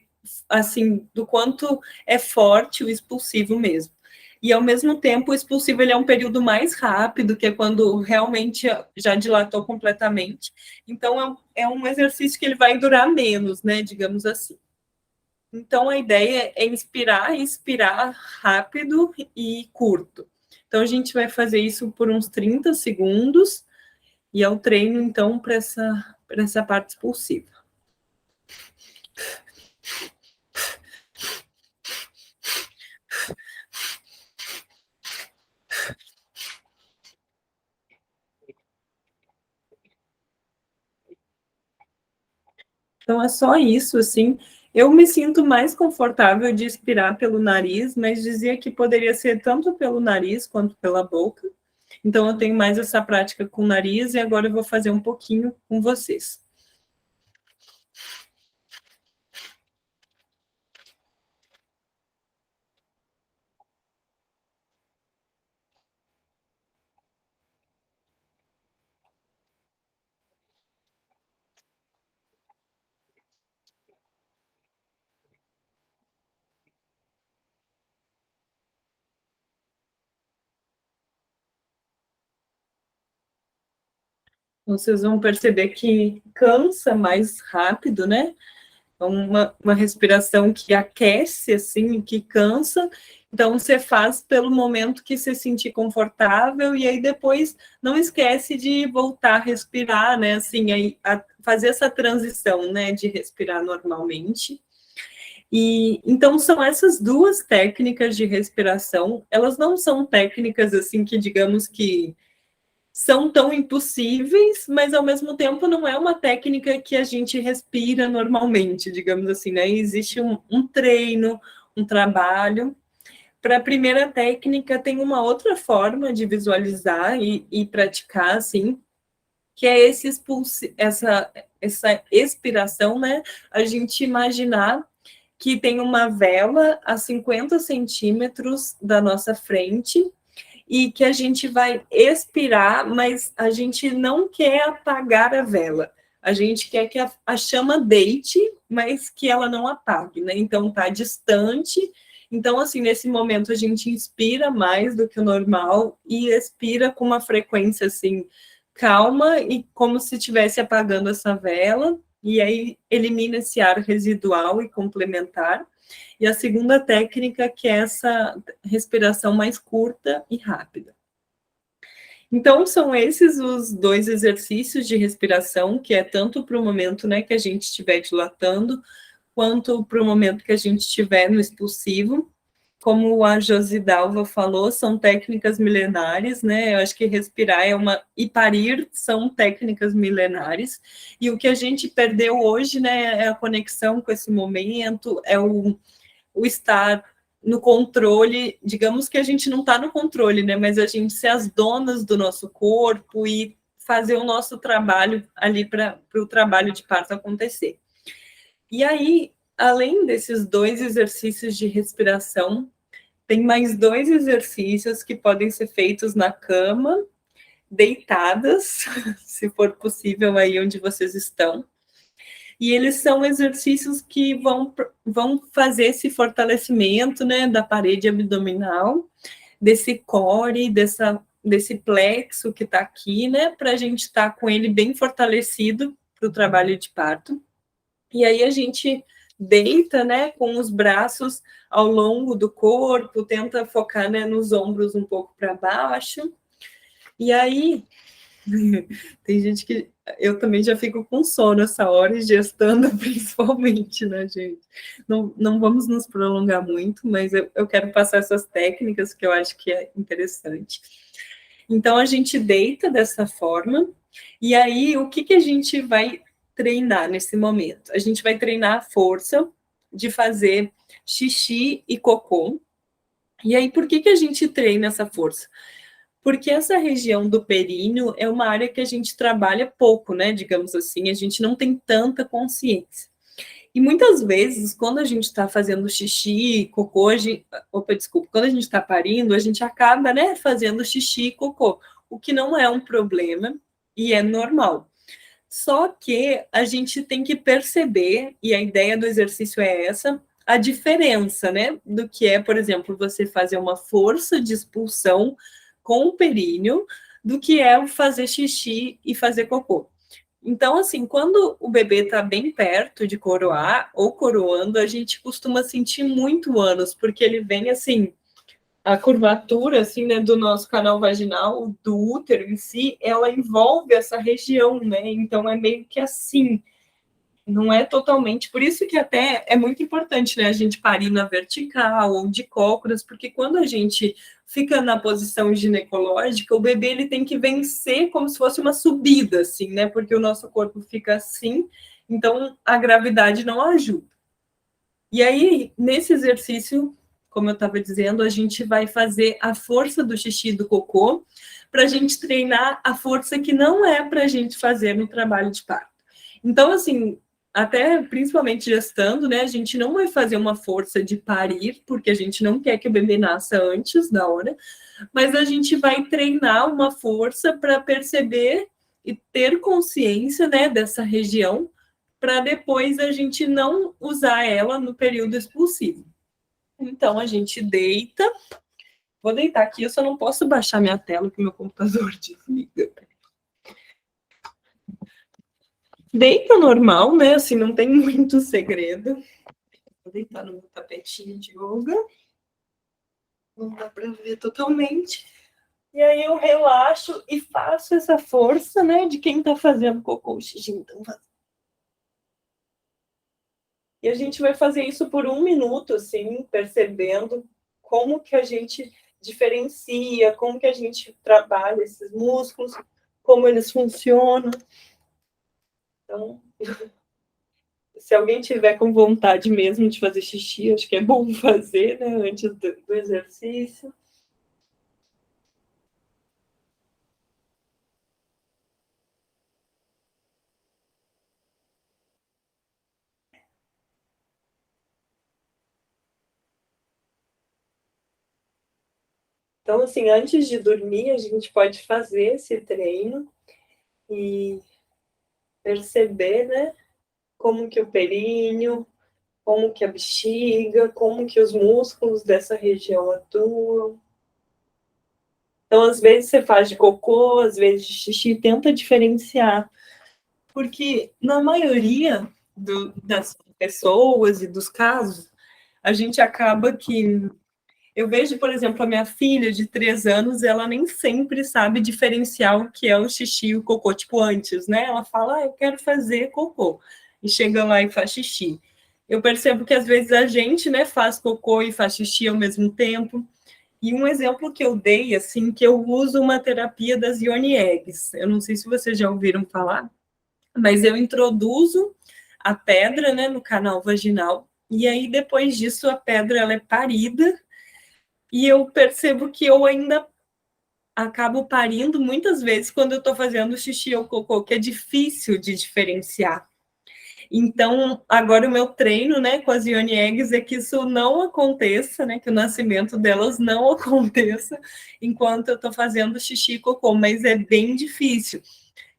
assim, do quanto é forte o expulsivo mesmo. E, ao mesmo tempo, o expulsivo ele é um período mais rápido, que é quando realmente já dilatou completamente. Então, é um exercício que ele vai durar menos, né, digamos assim. Então, a ideia é inspirar e expirar rápido e curto. Então, a gente vai fazer isso por uns 30 segundos, e é o treino, então, para essa parte expulsiva. Então, é só isso, assim. Eu me sinto mais confortável de expirar pelo nariz, mas dizia que poderia ser tanto pelo nariz quanto pela boca. Então, eu tenho mais essa prática com o nariz e agora eu vou fazer um pouquinho com vocês. Vocês vão perceber que cansa mais rápido, né? É uma respiração que aquece, assim, que cansa. Então, você faz pelo momento que se sentir confortável e aí depois não esquece de voltar a respirar, né? Assim, aí, fazer essa transição, né? De respirar normalmente. E então são essas duas técnicas de respiração. Elas não são técnicas, assim, que digamos que são tão impossíveis, mas ao mesmo tempo não é uma técnica que a gente respira normalmente, digamos assim, né? Existe um treino, um trabalho. Para a primeira técnica, tem uma outra forma de visualizar e praticar, assim, que é essa expiração, né? A gente imaginar que tem uma vela a 50 centímetros da nossa frente e que a gente vai expirar, mas a gente não quer apagar a vela. A gente quer que a chama deite, mas que ela não apague, né? Então, tá distante. Então, assim, nesse momento, a gente inspira mais do que o normal e expira com uma frequência, assim, calma e como se estivesse apagando essa vela. E aí, elimina esse ar residual e complementar. E a segunda técnica, que é essa respiração mais curta e rápida. Então, são esses os dois exercícios de respiração, que é tanto para o momento, né, que a gente estiver dilatando, quanto para o momento que a gente estiver no expulsivo. Como a Josidalva falou, são técnicas milenares, né? Eu acho que respirar e parir são técnicas milenares. E o que a gente perdeu hoje, né, é a conexão com esse momento, é o estar no controle, digamos que a gente não está no controle, né? Mas a gente ser as donas do nosso corpo e fazer o nosso trabalho ali para o trabalho de parto acontecer. E aí, além desses dois exercícios de respiração, tem mais dois exercícios que podem ser feitos na cama, deitadas, se for possível aí onde vocês estão. E eles são exercícios que vão fazer esse fortalecimento, né, da parede abdominal, desse core, desse plexo que está aqui, né, para a gente estar com ele bem fortalecido para o trabalho de parto. E aí a gente deita, né, com os braços ao longo do corpo, tenta focar, né, nos ombros um pouco para baixo. E aí tem gente que eu também já fico com sono essa hora e gestando principalmente, né, gente? Não vamos nos prolongar muito, mas eu quero passar essas técnicas que eu acho que é interessante. Então, a gente deita dessa forma, e aí o que a gente vai treinar nesse momento? A gente vai treinar a força de fazer xixi e cocô. E aí, por que a gente treina essa força? Porque essa região do períneo é uma área que a gente trabalha pouco, né? Digamos assim, a gente não tem tanta consciência. E muitas vezes, quando a gente está fazendo xixi, cocô, quando a gente está parindo, a gente acaba, né, fazendo xixi e cocô, o que não é um problema e é normal. Só que a gente tem que perceber, e a ideia do exercício é essa, a diferença, né, do que é, por exemplo, você fazer uma força de expulsão com o períneo, do que é fazer xixi e fazer cocô. Então, assim, quando o bebê está bem perto de coroar ou coroando, a gente costuma sentir muito ânus, porque ele vem assim, a curvatura, assim, né, do nosso canal vaginal, do útero em si, ela envolve essa região, né? Então é meio que assim, não é totalmente. Por isso que até é muito importante, né, a gente parir na vertical ou de cócoras, porque quando a gente fica na posição ginecológica, o bebê ele tem que vencer como se fosse uma subida, assim, né? Porque o nosso corpo fica assim, então a gravidade não ajuda. E aí, nesse exercício, como eu estava dizendo, a gente vai fazer a força do xixi e do cocô para a gente treinar a força que não é para a gente fazer no trabalho de parto. Então, assim, até principalmente gestando, né, a gente não vai fazer uma força de parir, porque a gente não quer que o bebê nasça antes da hora, mas a gente vai treinar uma força para perceber e ter consciência, né, dessa região, para depois a gente não usar ela no período expulsivo. Então, a gente deita. Vou deitar aqui, eu só não posso baixar minha tela, que meu computador desliga. Deita normal, né? Assim, não tem muito segredo. Vou deitar no meu tapetinho de yoga. Não dá para ver totalmente. E aí eu relaxo e faço essa força, né? De quem tá fazendo cocô, xixi. Então, e a gente vai fazer isso por 1 minuto, assim, percebendo como que a gente diferencia, como que a gente trabalha esses músculos, como eles funcionam. Então, se alguém tiver com vontade mesmo de fazer xixi, acho que é bom fazer, né, antes do exercício. Então, assim, antes de dormir, a gente pode fazer esse treino e perceber, né, como que o períneo, como que a bexiga, como que os músculos dessa região atuam. Então, às vezes você faz de cocô, às vezes de xixi, tenta diferenciar. Porque na maioria das pessoas e dos casos, a gente acaba que... Eu vejo, por exemplo, a minha filha de 3 anos, ela nem sempre sabe diferenciar o que é o xixi e o cocô, tipo antes, né? Ela fala, eu quero fazer cocô. E chega lá e faz xixi. Eu percebo que às vezes a gente, né, faz cocô e faz xixi ao mesmo tempo. E um exemplo que eu dei, assim, que eu uso uma terapia das Yoni Eggs. Eu não sei se vocês já ouviram falar, mas eu introduzo a pedra, né, no canal vaginal, e aí depois disso a pedra ela é parida, e eu percebo que eu ainda acabo parindo muitas vezes quando eu estou fazendo xixi ou cocô, que é difícil de diferenciar. Então, agora o meu treino, né, com as Yoni Eggs é que isso não aconteça, né, que o nascimento delas não aconteça enquanto eu estou fazendo xixi e cocô, mas é bem difícil.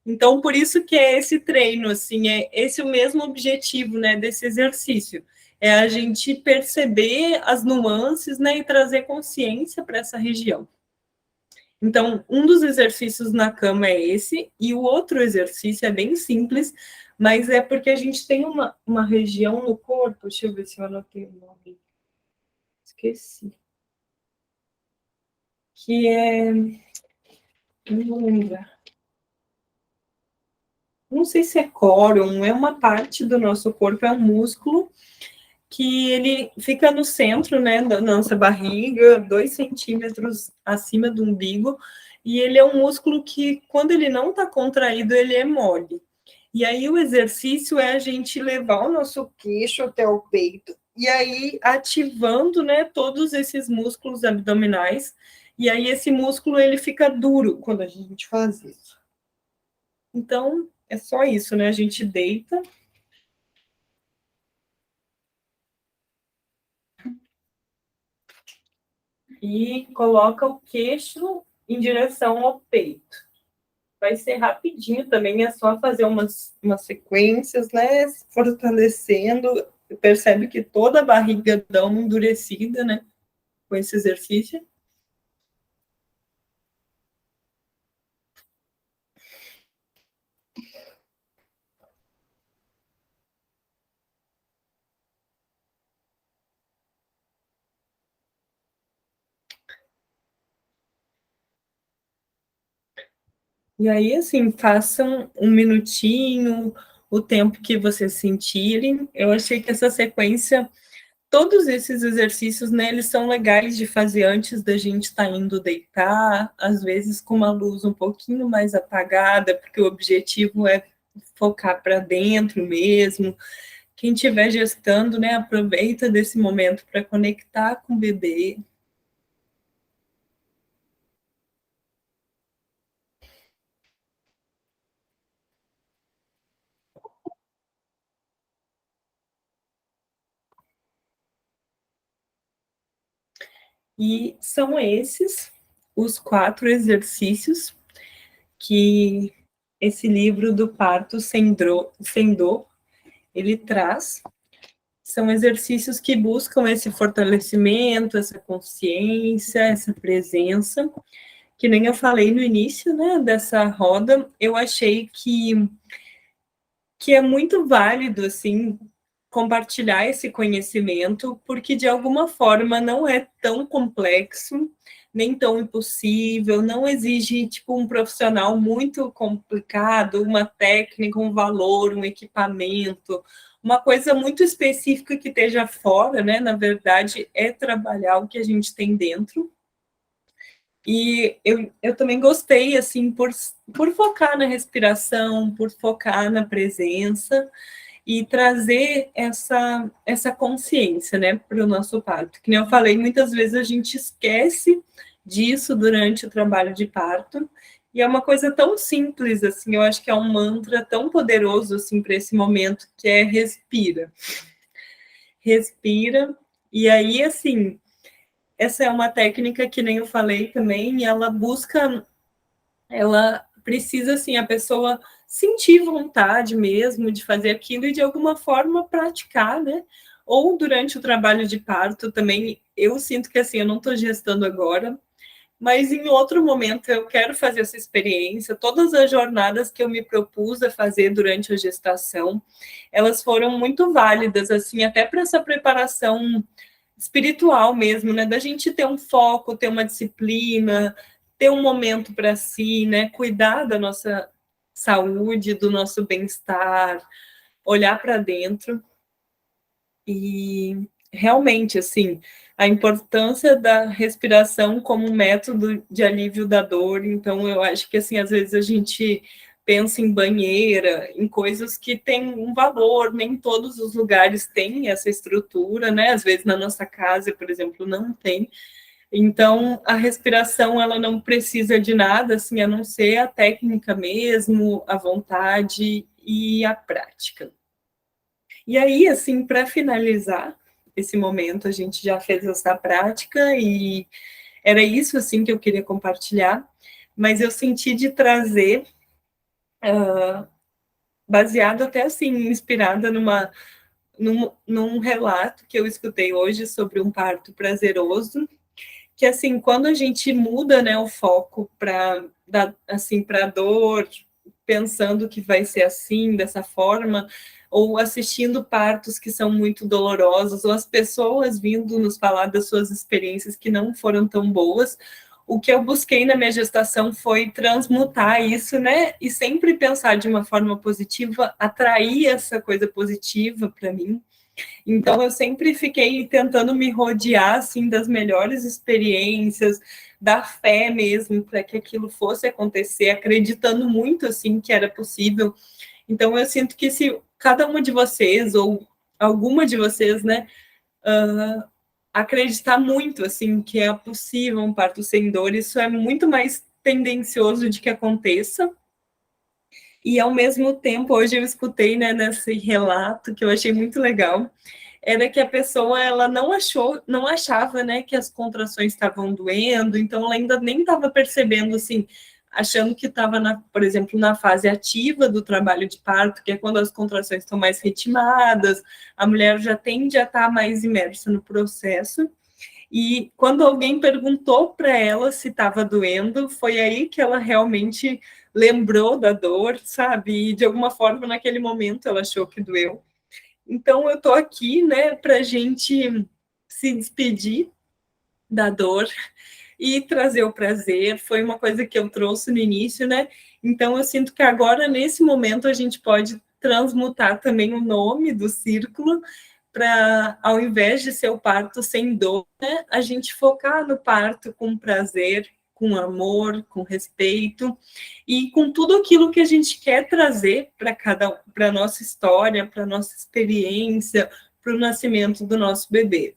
Então, por isso que é esse treino, assim, é esse o mesmo objetivo, né, desse exercício. É a gente perceber as nuances, né, e trazer consciência para essa região. Então, um dos exercícios na cama é esse, e o outro exercício é bem simples, mas é porque a gente tem uma região no corpo, deixa eu ver se eu anotei o nome, esqueci, que é, não vou lembrar, não sei se é córon, é uma parte do nosso corpo, é um músculo, que ele fica no centro, né, da nossa barriga, 2 centímetros acima do umbigo, e ele é um músculo que, quando ele não está contraído, ele é mole. E aí o exercício é a gente levar o nosso queixo até o peito, e aí ativando, né, todos esses músculos abdominais, e aí esse músculo ele fica duro quando a gente faz isso. Então, é só isso, né, a gente deita, e coloca o queixo em direção ao peito. Vai ser rapidinho também, é só fazer umas sequências, né? Fortalecendo percebe que toda a barriga dá uma endurecida, né, com esse exercício. E aí, assim, façam um minutinho, o tempo que vocês sentirem. Eu achei que essa sequência, todos esses exercícios, né, eles são legais de fazer antes da gente estar indo deitar, às vezes com uma luz um pouquinho mais apagada, porque o objetivo é focar para dentro mesmo. Quem estiver gestando, né, aproveita desse momento para conectar com o bebê. E são esses os 4 exercícios que esse livro do Parto Sem Dor, ele traz. São exercícios que buscam esse fortalecimento, essa consciência, essa presença, que nem eu falei no início, né, dessa roda, eu achei que é muito válido, assim, compartilhar esse conhecimento, porque de alguma forma não é tão complexo, nem tão impossível, não exige tipo um profissional muito complicado, uma técnica, um valor, um equipamento, uma coisa muito específica que esteja fora, né? Na verdade, é trabalhar o que a gente tem dentro. E eu também gostei, assim, por focar na respiração, por focar na presença, e trazer essa consciência, né, para o nosso parto. Que nem eu falei, muitas vezes a gente esquece disso durante o trabalho de parto, e é uma coisa tão simples, assim, eu acho que é um mantra tão poderoso, assim, para esse momento, que é respira. Respira, e aí, assim, essa é uma técnica que nem eu falei também, ela precisa, assim, a pessoa sentir vontade mesmo de fazer aquilo e, de alguma forma, praticar, né? Ou durante o trabalho de parto também, eu sinto que, assim, eu não estou gestando agora, mas em outro momento eu quero fazer essa experiência. Todas as jornadas que eu me propus a fazer durante a gestação, elas foram muito válidas, assim, até para essa preparação espiritual mesmo, né? Da gente ter um foco, ter uma disciplina, ter um momento para si, né? Cuidar da nossa saúde, do nosso bem-estar, olhar para dentro. E realmente, assim, a importância da respiração como um método de alívio da dor. Então, eu acho que, assim, às vezes a gente pensa em banheira, em coisas que têm um valor, nem todos os lugares têm essa estrutura, né? Às vezes na nossa casa, por exemplo, não tem. Então, a respiração, ela não precisa de nada, assim, a não ser a técnica mesmo, a vontade e a prática. E aí, assim, para finalizar esse momento, a gente já fez essa prática e era isso, assim, que eu queria compartilhar, mas eu senti de trazer, baseado até, assim, inspirada num relato que eu escutei hoje sobre um parto prazeroso, que, assim, quando a gente muda, né, o foco para, assim, para a dor, pensando que vai ser assim, dessa forma, ou assistindo partos que são muito dolorosos, ou as pessoas vindo nos falar das suas experiências que não foram tão boas, o que eu busquei na minha gestação foi transmutar isso, né, e sempre pensar de uma forma positiva, atrair essa coisa positiva para mim. Então, eu sempre fiquei tentando me rodear, assim, das melhores experiências, da fé mesmo, para que aquilo fosse acontecer, acreditando muito, assim, que era possível. Então, eu sinto que se cada uma de vocês, ou alguma de vocês, né, acreditar muito, assim, que é possível um parto sem dor, isso é muito mais tendencioso de que aconteça. E, ao mesmo tempo, hoje eu escutei, né, nesse relato, que eu achei muito legal, era que a pessoa, ela não achava, né, que as contrações estavam doendo, então ela ainda nem estava percebendo, assim, achando que estava, por exemplo, na fase ativa do trabalho de parto, que é quando as contrações estão mais ritmadas, a mulher já tende a estar mais imersa no processo. E quando alguém perguntou para ela se estava doendo, foi aí que ela realmente lembrou da dor, sabe? E de alguma forma, naquele momento, ela achou que doeu. Então, eu estou aqui, né, para a gente se despedir da dor e trazer o prazer. Foi uma coisa que eu trouxe no início, né? Então, eu sinto que agora, nesse momento, a gente pode transmutar também o nome do círculo para, ao invés de ser o parto sem dor, né, a gente focar no parto com prazer, com amor, com respeito e com tudo aquilo que a gente quer trazer para a nossa história, para a nossa experiência, para o nascimento do nosso bebê.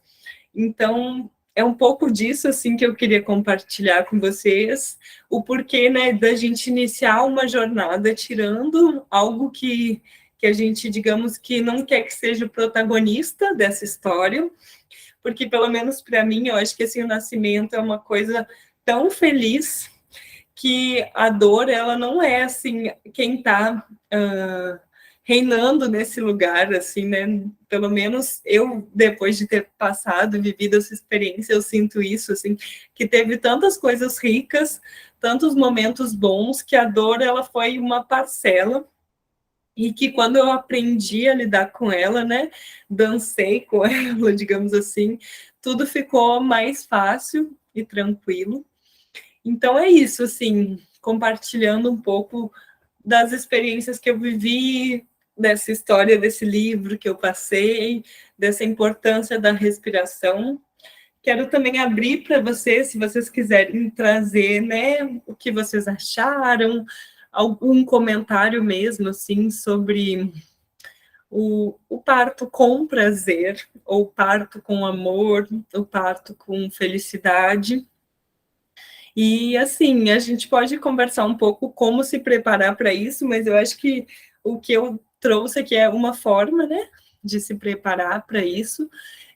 Então, é um pouco disso assim que eu queria compartilhar com vocês, o porquê, né, da gente iniciar uma jornada tirando algo que a gente, digamos, que não quer que seja o protagonista dessa história, porque pelo menos para mim, eu acho que assim, o nascimento é uma coisa tão feliz que a dor, ela não é assim, quem está reinando nesse lugar, assim, né? Pelo menos eu, depois de ter passado, vivido essa experiência, eu sinto isso, assim, que teve tantas coisas ricas, tantos momentos bons, que a dor, ela foi uma parcela, e que quando eu aprendi a lidar com ela, né, dancei com ela, digamos assim, tudo ficou mais fácil e tranquilo. Então é isso, assim, compartilhando um pouco das experiências que eu vivi, dessa história desse livro que eu passei, dessa importância da respiração. Quero também abrir para vocês, se vocês quiserem trazer, né, o que vocês acharam, algum comentário mesmo, assim, sobre o parto com prazer, ou parto com amor, o parto com felicidade. E, assim, a gente pode conversar um pouco como se preparar para isso, mas eu acho que o que eu trouxe aqui é uma forma, né, de se preparar para isso.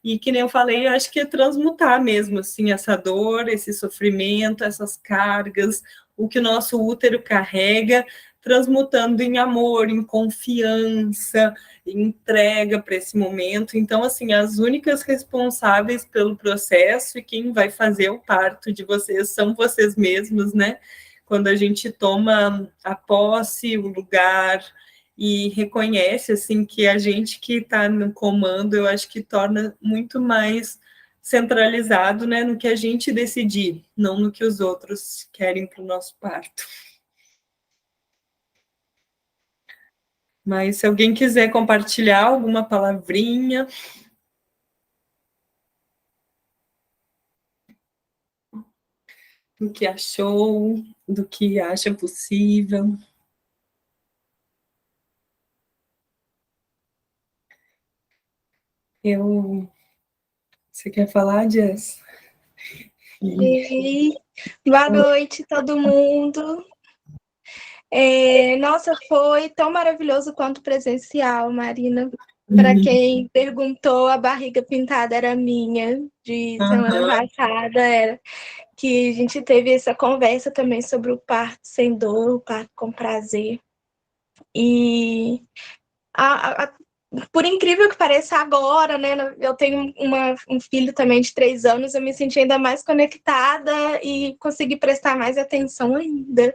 E, que nem eu falei, eu acho que é transmutar mesmo, assim, essa dor, esse sofrimento, essas cargas, o que o nosso útero carrega, transmutando em amor, em confiança, em entrega para esse momento. Então, assim, as únicas responsáveis pelo processo e quem vai fazer o parto de vocês são vocês mesmos, né? Quando a gente toma a posse, o lugar e reconhece, assim, que a gente que está no comando, eu acho que torna muito mais centralizado, né, no que a gente decidir, não no que os outros querem para o nosso parto. Mas se alguém quiser compartilhar alguma palavrinha, do que achou, do que acha possível. Você quer falar, Jess? Ei, boa noite, todo mundo. Nossa, foi tão maravilhoso quanto presencial, Marina. Para quem perguntou, a barriga pintada era minha, de semana passada, era que a gente teve essa conversa também sobre o parto sem dor, o parto com prazer. E por incrível que pareça agora, né, eu tenho um filho também de 3 anos, eu me senti ainda mais conectada e consegui prestar mais atenção ainda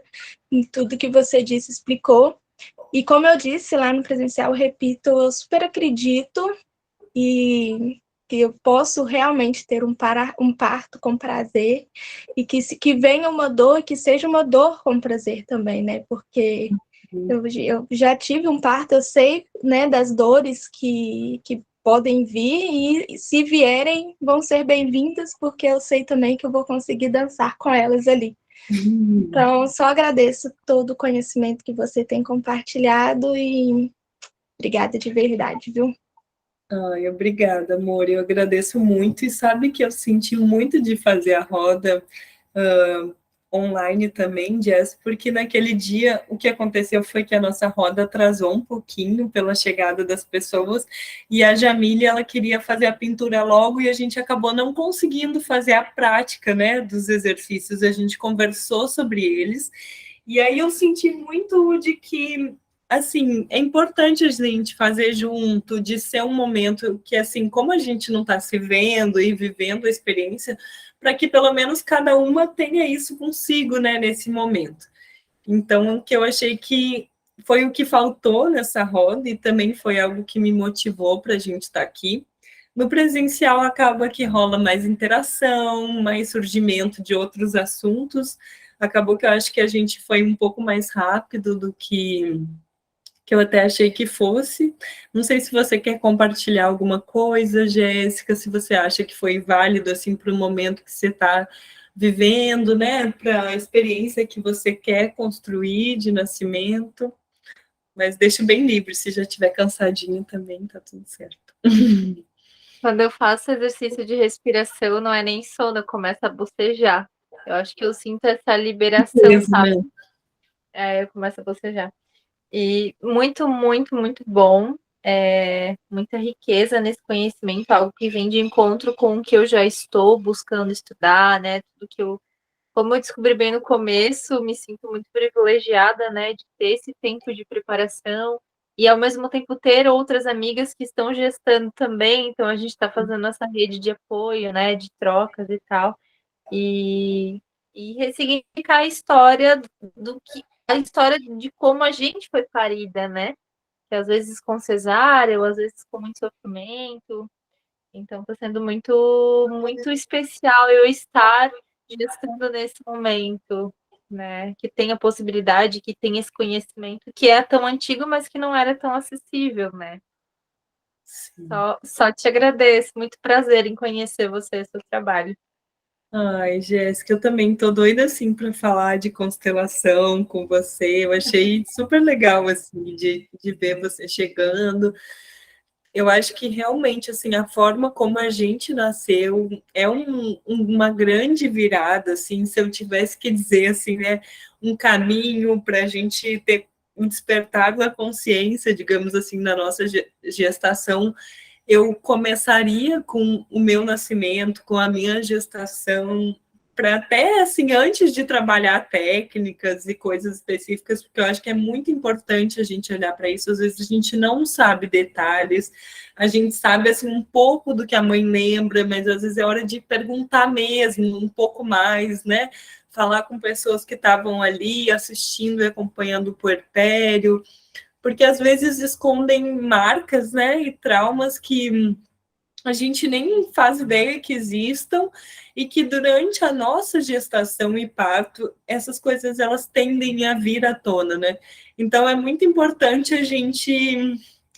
em tudo que você disse, explicou. E como eu disse lá no presencial, eu repito, eu super acredito e que eu posso realmente ter um parto com prazer e que venha uma dor, que seja uma dor com prazer também, né, porque eu já tive um parto, eu sei, né, das dores que podem vir e se vierem vão ser bem-vindas, porque eu sei também que eu vou conseguir dançar com elas ali. Então, só agradeço todo o conhecimento que você tem compartilhado e obrigada de verdade, viu? Ai, obrigada, amor. Eu agradeço muito e sabe que eu senti muito de fazer a roda online também, Jess, porque naquele dia o que aconteceu foi que a nossa roda atrasou um pouquinho pela chegada das pessoas e a Jamile, ela queria fazer a pintura logo e a gente acabou não conseguindo fazer a prática, né, dos exercícios. A gente conversou sobre eles E aí eu senti muito de que, assim, é importante a gente fazer junto, de ser um momento que, assim, como a gente não está se vendo e vivendo a experiência, para que pelo menos cada uma tenha isso consigo, né, nesse momento. Então, o que eu achei que foi o que faltou nessa roda e também foi algo que me motivou para a gente estar aqui. No presencial acaba que rola mais interação, mais surgimento de outros assuntos. Acabou que eu acho que a gente foi um pouco mais rápido do que eu até achei que fosse. Não sei se você quer compartilhar alguma coisa, Jéssica, se você acha que foi válido assim para o momento que você está vivendo, né, para a experiência que você quer construir de nascimento. Mas deixo bem livre, se já estiver cansadinho também, tá tudo certo. Quando eu faço exercício de respiração, não é nem sono, eu começo a bocejar. Eu acho que eu sinto essa liberação, Mesmo, sabe? né? Eu começo a bocejar. E muito, muito, muito bom. Muita riqueza nesse conhecimento, algo que vem de encontro com o que eu já estou buscando estudar, né? Tudo que como eu descobri bem no começo, me sinto muito privilegiada, né, de ter esse tempo de preparação e, ao mesmo tempo, ter outras amigas que estão gestando também. Então, a gente está fazendo essa rede de apoio, né, de trocas e tal. E ressignificar a história a história de como a gente foi parida, né? Que às vezes com cesárea, ou às vezes com muito sofrimento. Então, está sendo muito, muito especial eu estar gestando nesse momento, né? Que tem a possibilidade, que tem esse conhecimento que é tão antigo, mas que não era tão acessível, né? Só te agradeço, muito prazer em conhecer você, seu trabalho. Ai, Jéssica, eu também tô doida assim para falar de constelação com você. Eu achei super legal assim de ver você chegando. Eu acho que realmente assim a forma como a gente nasceu é uma grande virada, assim, se eu tivesse que dizer assim, né, um caminho para a gente ter um despertar da consciência, digamos assim, na nossa gestação, eu começaria com o meu nascimento, com a minha gestação, para até assim, antes de trabalhar técnicas e coisas específicas, porque eu acho que é muito importante a gente olhar para isso. Às vezes a gente não sabe detalhes, a gente sabe assim um pouco do que a mãe lembra, mas às vezes é hora de perguntar mesmo um pouco mais, né? Falar com pessoas que estavam ali assistindo e acompanhando o puerpério, porque às vezes escondem marcas, né, e traumas que a gente nem faz ideia que existam e que durante a nossa gestação e parto, essas coisas elas tendem a vir à tona, né? Então é muito importante a gente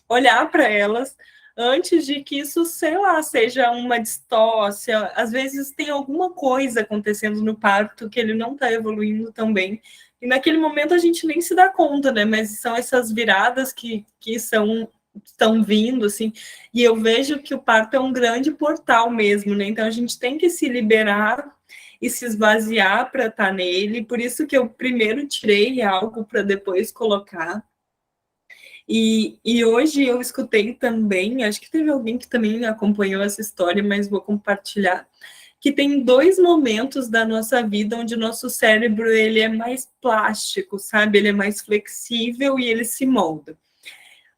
olhar para elas antes de que isso, sei lá, seja uma distócia. Às vezes tem alguma coisa acontecendo no parto que ele não está evoluindo tão bem. E naquele momento a gente nem se dá conta, né? Mas são essas viradas que estão vindo, assim, e eu vejo que o parto é um grande portal mesmo, né? Então a gente tem que se liberar e se esvaziar para estar nele. Por isso que eu primeiro tirei algo para depois colocar. E hoje eu escutei também, acho que teve alguém que também acompanhou essa história, mas vou compartilhar, que tem 2 momentos da nossa vida onde o nosso cérebro ele é mais plástico, sabe? Ele é mais flexível e ele se molda.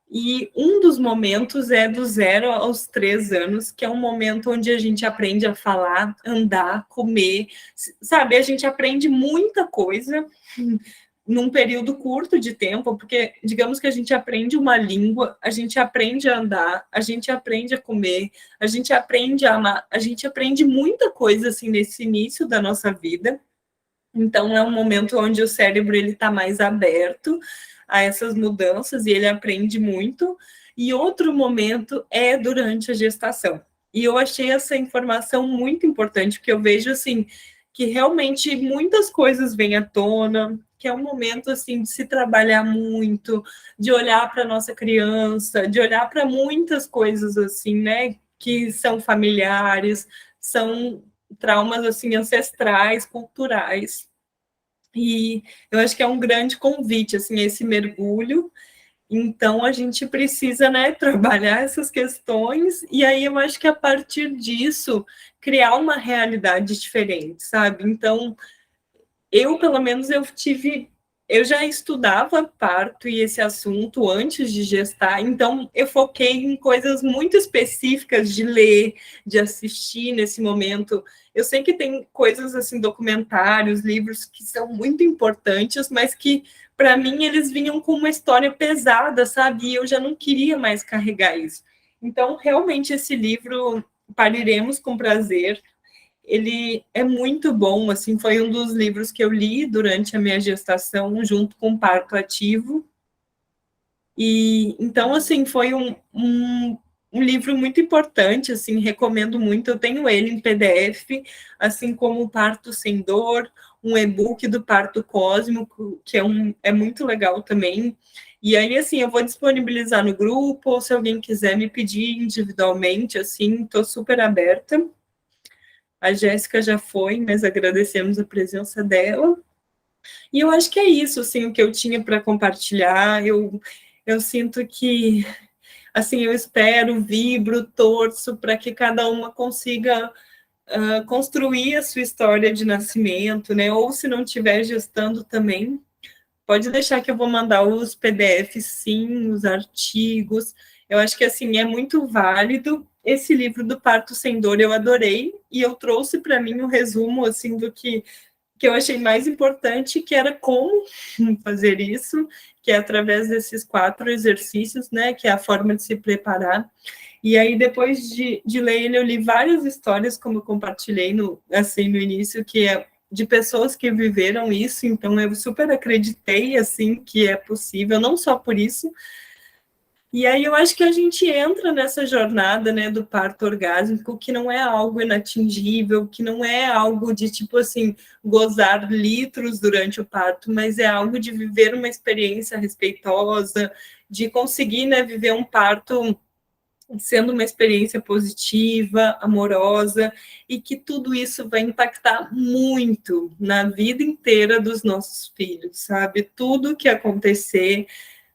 E um dos momentos é do 0 aos 3 anos, que é um momento onde a gente aprende a falar, andar, comer, sabe? A gente aprende muita coisa num período curto de tempo, porque digamos que a gente aprende uma língua, a gente aprende a andar, a gente aprende a comer, a gente aprende a amar, a gente aprende muita coisa assim nesse início da nossa vida. Então é um momento onde o cérebro ele está mais aberto a essas mudanças e ele aprende muito. E outro momento é durante a gestação. E eu achei essa informação muito importante, porque eu vejo assim que realmente muitas coisas vêm à tona, que é um momento assim de se trabalhar muito, de olhar para nossa criança, de olhar para muitas coisas assim, né, que são familiares, são traumas assim ancestrais, culturais. E eu acho que é um grande convite assim esse mergulho. Então a gente precisa, né, trabalhar essas questões e aí eu acho que a partir disso criar uma realidade diferente, sabe? Então eu pelo menos eu tive eu já estudava parto e esse assunto antes de gestar, então eu foquei em coisas muito específicas de ler, de assistir nesse momento. Eu sei que tem coisas assim, documentários, livros que são muito importantes, mas que para mim eles vinham com uma história pesada, sabe? E eu já não queria mais carregar isso. Então, realmente esse livro Pariremos com Prazer, ele é muito bom, assim, foi um dos livros que eu li durante a minha gestação, junto com o Parto Ativo. E, então, assim, foi um livro muito importante, assim, recomendo muito, eu tenho ele em PDF, assim como o Parto Sem Dor, um e-book do Parto Cósmico, que é muito legal também. E aí, assim, eu vou disponibilizar no grupo, ou se alguém quiser me pedir individualmente, assim, estou super aberta. A Jéssica já foi, mas agradecemos a presença dela. E eu acho que é isso, assim, o que eu tinha para compartilhar. Eu sinto que, assim, eu espero, vibro, torço para que cada uma consiga construir a sua história de nascimento, né? Ou se não estiver gestando também, pode deixar que eu vou mandar os PDFs, sim, os artigos. Eu acho que, assim, é muito válido. Esse livro do Parto Sem Dor eu adorei, e eu trouxe para mim um resumo, assim, do que eu achei mais importante, que era como fazer isso, que é através desses 4 exercícios, né, que é a forma de se preparar. E aí, depois de ler ele, eu li várias histórias, como eu compartilhei no início, que é de pessoas que viveram isso, então eu super acreditei, assim, que é possível, não só por isso. E aí eu acho que a gente entra nessa jornada, né, do parto orgásmico, que não é algo inatingível, que não é algo de, tipo assim, gozar litros durante o parto, mas é algo de viver uma experiência respeitosa, de conseguir, né, viver um parto sendo uma experiência positiva, amorosa, e que tudo isso vai impactar muito na vida inteira dos nossos filhos, sabe? Tudo que acontecer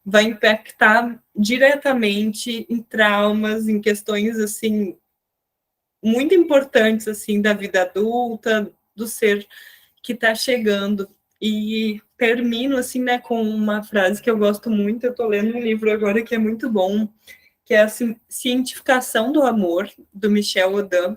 vai impactar diretamente em traumas, em questões, assim, muito importantes, assim, da vida adulta, do ser que está chegando. E termino, assim, né, com uma frase que eu gosto muito, eu estou lendo um livro agora que é muito bom, que é a Cientificação do Amor, do Michel Audin,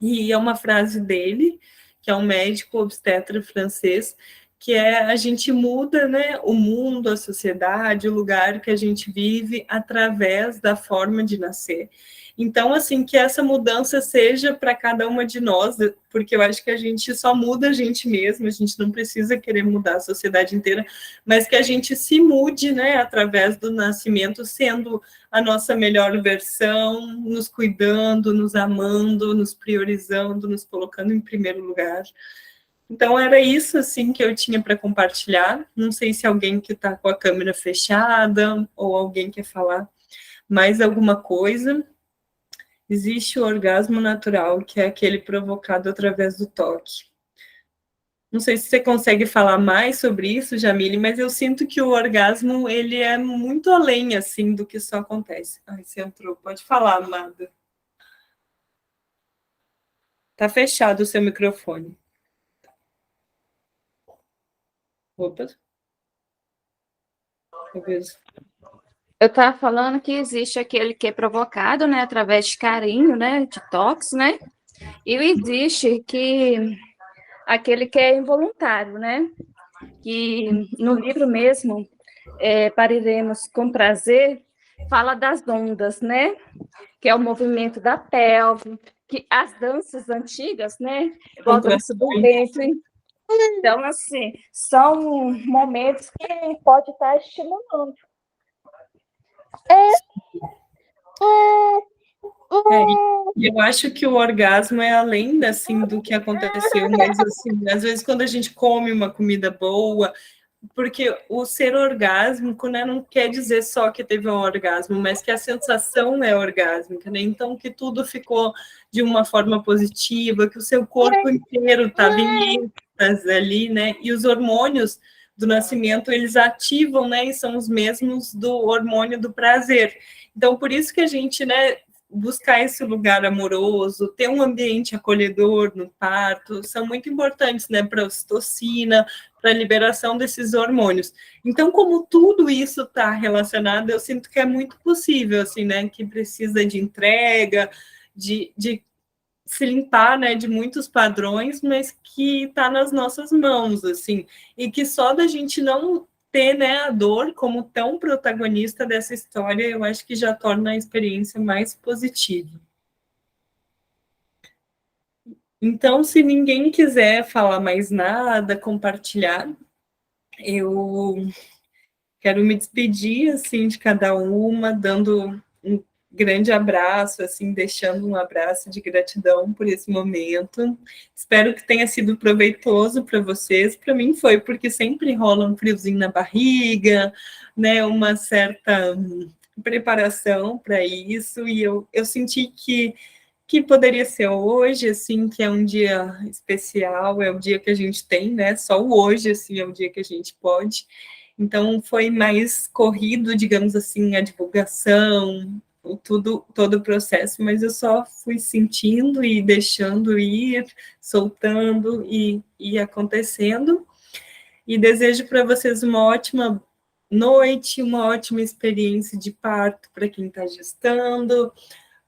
e é uma frase dele, que é um médico obstetra francês, que é: a gente muda, né, o mundo, a sociedade, o lugar que a gente vive através da forma de nascer. Então, assim, que essa mudança seja para cada uma de nós, porque eu acho que a gente só muda a gente mesmo, a gente não precisa querer mudar a sociedade inteira, mas que a gente se mude, né, através do nascimento, sendo a nossa melhor versão, nos cuidando, nos amando, nos priorizando, nos colocando em primeiro lugar. Então, era isso, assim, que eu tinha para compartilhar. Não sei se alguém que está com a câmera fechada ou alguém quer falar mais alguma coisa. Existe o orgasmo natural, que é aquele provocado através do toque. Não sei se você consegue falar mais sobre isso, Jamile, mas eu sinto que o orgasmo, ele é muito além, assim, do que só acontece. Ai, você entrou. Pode falar, amada. Tá fechado o seu microfone. Opa. Talvez. Eu estava falando que existe aquele que é provocado, né, através de carinho, né, de toques, né, e existe aquele que é involuntário, né, que no livro mesmo, Pariremos com Prazer, fala das ondas, né, que é o movimento da pelve, que as danças antigas, né, igual a dança do ventre. Então, assim, são momentos que pode estar estimulando. Eu acho que o orgasmo é além, assim, do que aconteceu, mas, assim, às vezes quando a gente come uma comida boa, porque o ser orgásmico, né, não quer dizer só que teve um orgasmo, mas que a sensação é orgásmica, né? Então, que tudo ficou de uma forma positiva, que o seu corpo inteiro estava em êxtase ali, né? E os hormônios do nascimento, eles ativam, né? E são os mesmos do hormônio do prazer. Então, por isso que a gente, né, buscar esse lugar amoroso, ter um ambiente acolhedor no parto, são muito importantes, né, para a ocitocina, para a liberação desses hormônios. Então, como tudo isso está relacionado, eu sinto que é muito possível, assim, né, que precisa de entrega, de se limpar, né, de muitos padrões, mas que está nas nossas mãos, assim, e que só da gente não ter, né, a dor como tão protagonista dessa história, eu acho que já torna a experiência mais positiva. Então, se ninguém quiser falar mais nada, compartilhar, eu quero me despedir, assim, de cada uma, dando um grande abraço, assim, deixando um abraço de gratidão por esse momento. Espero que tenha sido proveitoso para vocês. Para mim foi, porque sempre rola um friozinho na barriga, né, uma certa preparação para isso, e eu senti que poderia ser hoje, assim, que é um dia especial, é o dia que a gente tem, né, só o hoje, assim, é o dia que a gente pode. Então, foi mais corrido, digamos assim, a divulgação, todo o processo, mas eu só fui sentindo e deixando ir, soltando e acontecendo. E desejo para vocês uma ótima noite, uma ótima experiência de parto para quem está gestando.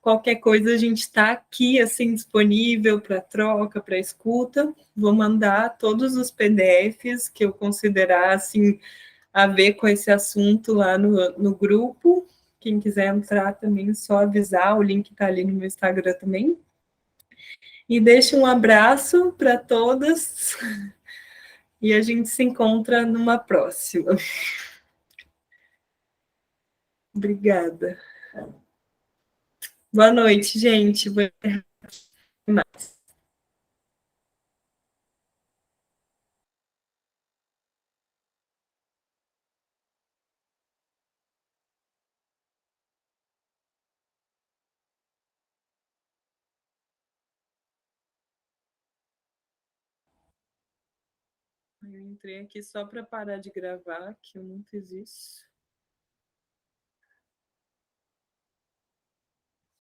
Qualquer coisa, a gente está aqui, assim, disponível para troca, para escuta. Vou mandar todos os PDFs que eu considerar, assim, a ver com esse assunto lá no grupo. Quem quiser entrar também, é só avisar, o link está ali no meu Instagram também. E deixo um abraço para todas e a gente se encontra numa próxima. Obrigada. Boa noite, gente. Vou mais. Eu entrei aqui só para parar de gravar, que eu não fiz isso.